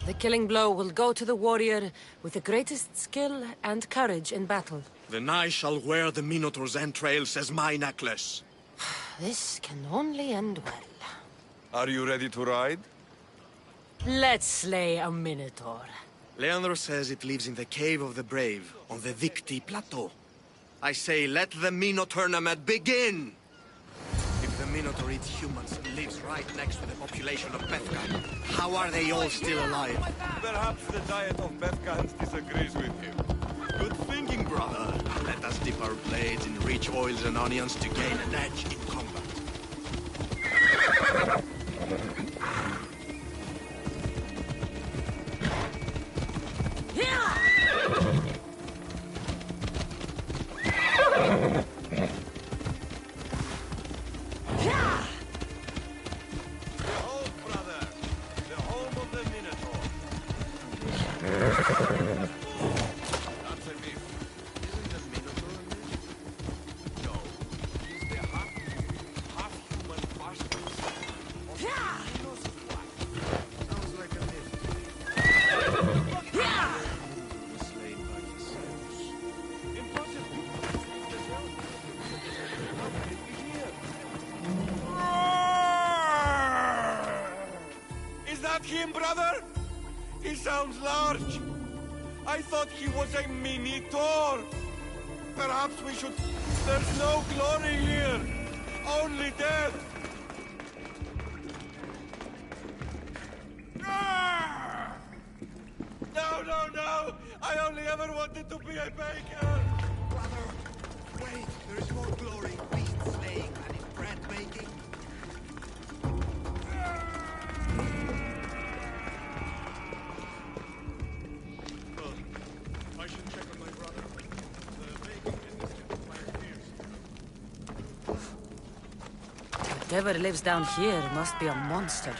B: The killing blow will go to the warrior with the greatest skill and courage in battle.
M: Then I shall wear the Minotaur's entrails as my necklace.
B: This can only end well.
L: Are you ready to ride?
B: Let's slay a Minotaur.
M: Leandro says it lives in the Cave of the Brave, on the Thithki Plateau. I say, let the Minotaur tournament begin! If the Minotaur eats humans and lives right next to the population of Befka, how are they all still alive?
L: Perhaps the diet of Befkans disagrees with him.
M: Good thinking, brother. Let us dip our blades in rich oils and onions to gain an edge in combat.
L: Behold, brother, the home of the Minotaur. That's a myth. Isn't the Minotaur a myth? No. He's the half-human bastard of Minos' wife. Sounds like a myth. Was slain by the Zeus. Impossible. The Zeus. How can it be here? Is that him, brother? He sounds large. I thought he was a mini-Thor. Perhaps we should... There's no glory here. Only death. Ah! No. I only ever wanted to be a baker.
M: Brother, wait, there is more glory in beast slaying than in bread making.
L: I should check on my brother. The baking business can require years.
B: Whatever lives down here must be a monster.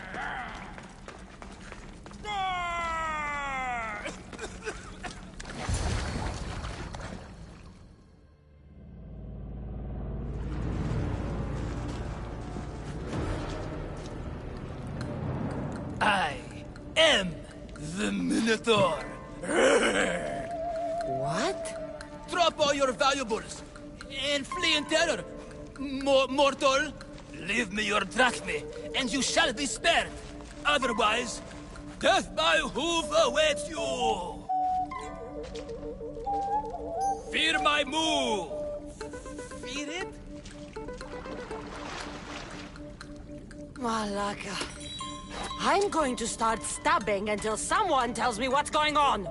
I: I am the Minotaur.
B: What?
I: Drop all your valuables and flee in terror. Mortal, leave me your drachme, and you shall be spared. Otherwise, death by hoof awaits you. Fear my moo. Fear it?
B: Malaka. I'm going to start stabbing until someone tells me what's going on.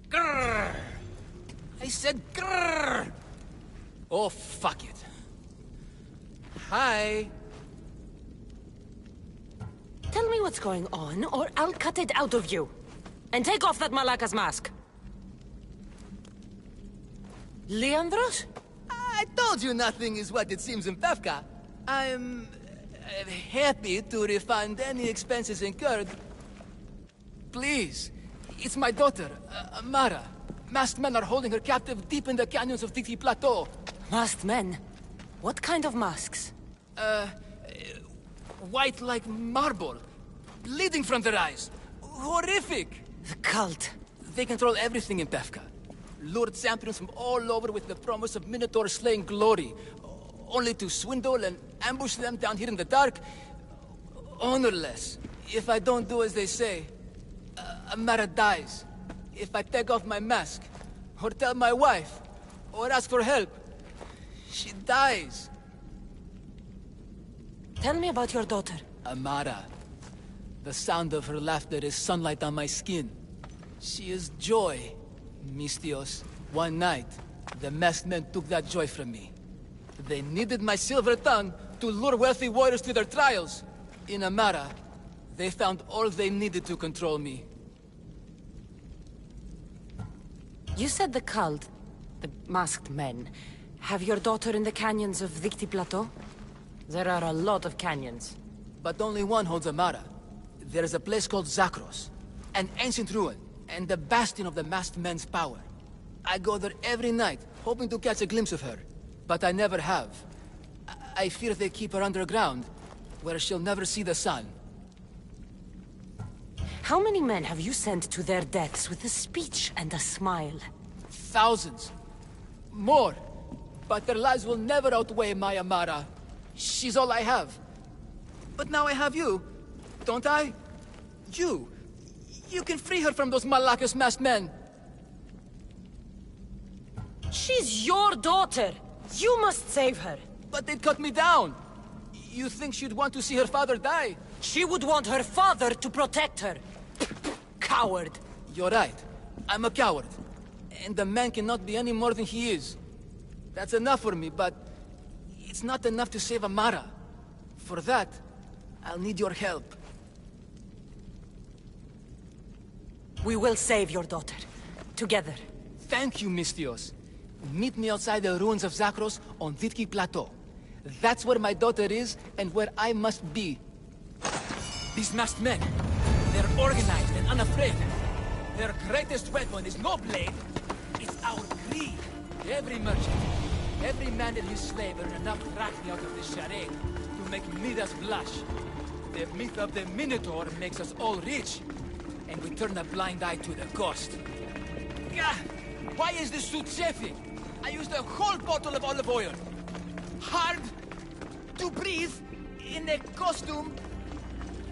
I: Grrr! I said grrr! Oh, fuck it. Hi.
B: Tell me what's going on, or I'll cut it out of you. And take off that Malaka's mask. Leandros?
I: I told you nothing is what it seems in Pevka. I'm happy to refund any expenses incurred. Please, it's my daughter, Amara. Masked men are holding her captive deep in the canyons of Titi Plateau.
B: Masked men? What kind of masks?
I: White like marble, bleeding from their eyes. Horrific!
B: The cult.
I: They control everything in Pevka. Lured champions from all over with the promise of Minotaur slaying glory, only to swindle and ambush them down here in the dark. Honorless. If I don't do as they say, Amara dies. If I take off my mask, or tell my wife, or ask for help, she dies.
B: Tell me about your daughter.
I: Amara. The sound of her laughter is sunlight on my skin. She is joy, Mistios. One night, the masked men took that joy from me. They needed my silver tongue to lure wealthy warriors to their trials. In Amara, they found all they needed to control me.
B: You said the cult, the masked men, have your daughter in the canyons of Dicti Plateau? There are a lot of canyons.
I: But only one holds Amara. There is a place called Zakros, an ancient ruin, and the bastion of the masked men's power. I go there every night, hoping to catch a glimpse of her. But I never have. I fear they keep her underground, where she'll never see the sun.
B: How many men have you sent to their deaths with a speech and a smile?
I: Thousands. More. But their lives will never outweigh my Amara. She's all I have. But now I have you, don't I? You. You can free her from those Malakas masked men.
B: She's your daughter. You must save her.
I: But they'd cut me down. You think she'd want to see her father die?
B: She would want her father to protect her. Coward.
I: You're right. I'm a coward. And the man cannot be any more than he is. That's enough for me, but it's not enough to save Amara. For that, I'll need your help.
B: We will save your daughter. Together.
I: Thank you, Mistios. Meet me outside the ruins of Zakros on Vitki Plateau. That's where my daughter is, and where I must be. These masked men, they're organized and unafraid. Their greatest weapon is no blade, it's our greed. Every merchant, every man and his slave earn enough drachmi out of this charade to make Midas blush. The myth of the Minotaur makes us all rich, and we turn a blind eye to the cost. Gah! Why is this suit chafing? I used a whole bottle of olive oil. Hard to breathe in a costume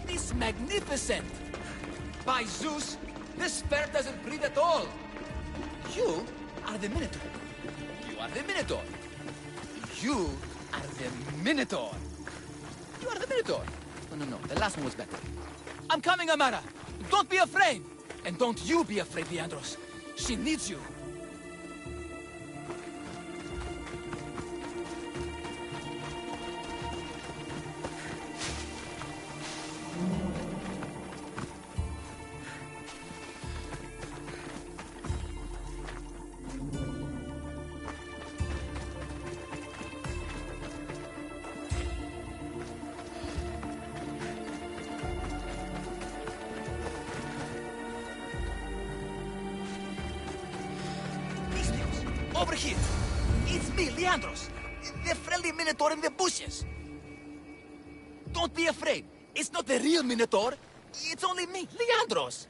I: this magnificent. By Zeus, this fur doesn't breathe at all. You are the Minotaur. You are the Minotaur. You are the Minotaur. You are the Minotaur. No, the last one was better. I'm coming, Amara. Don't be afraid. And don't you be afraid, Leandros. She needs you. over here. It's me, Leandros. The friendly Minotaur in the bushes. Don't be afraid. It's not the real Minotaur. It's only me, Leandros.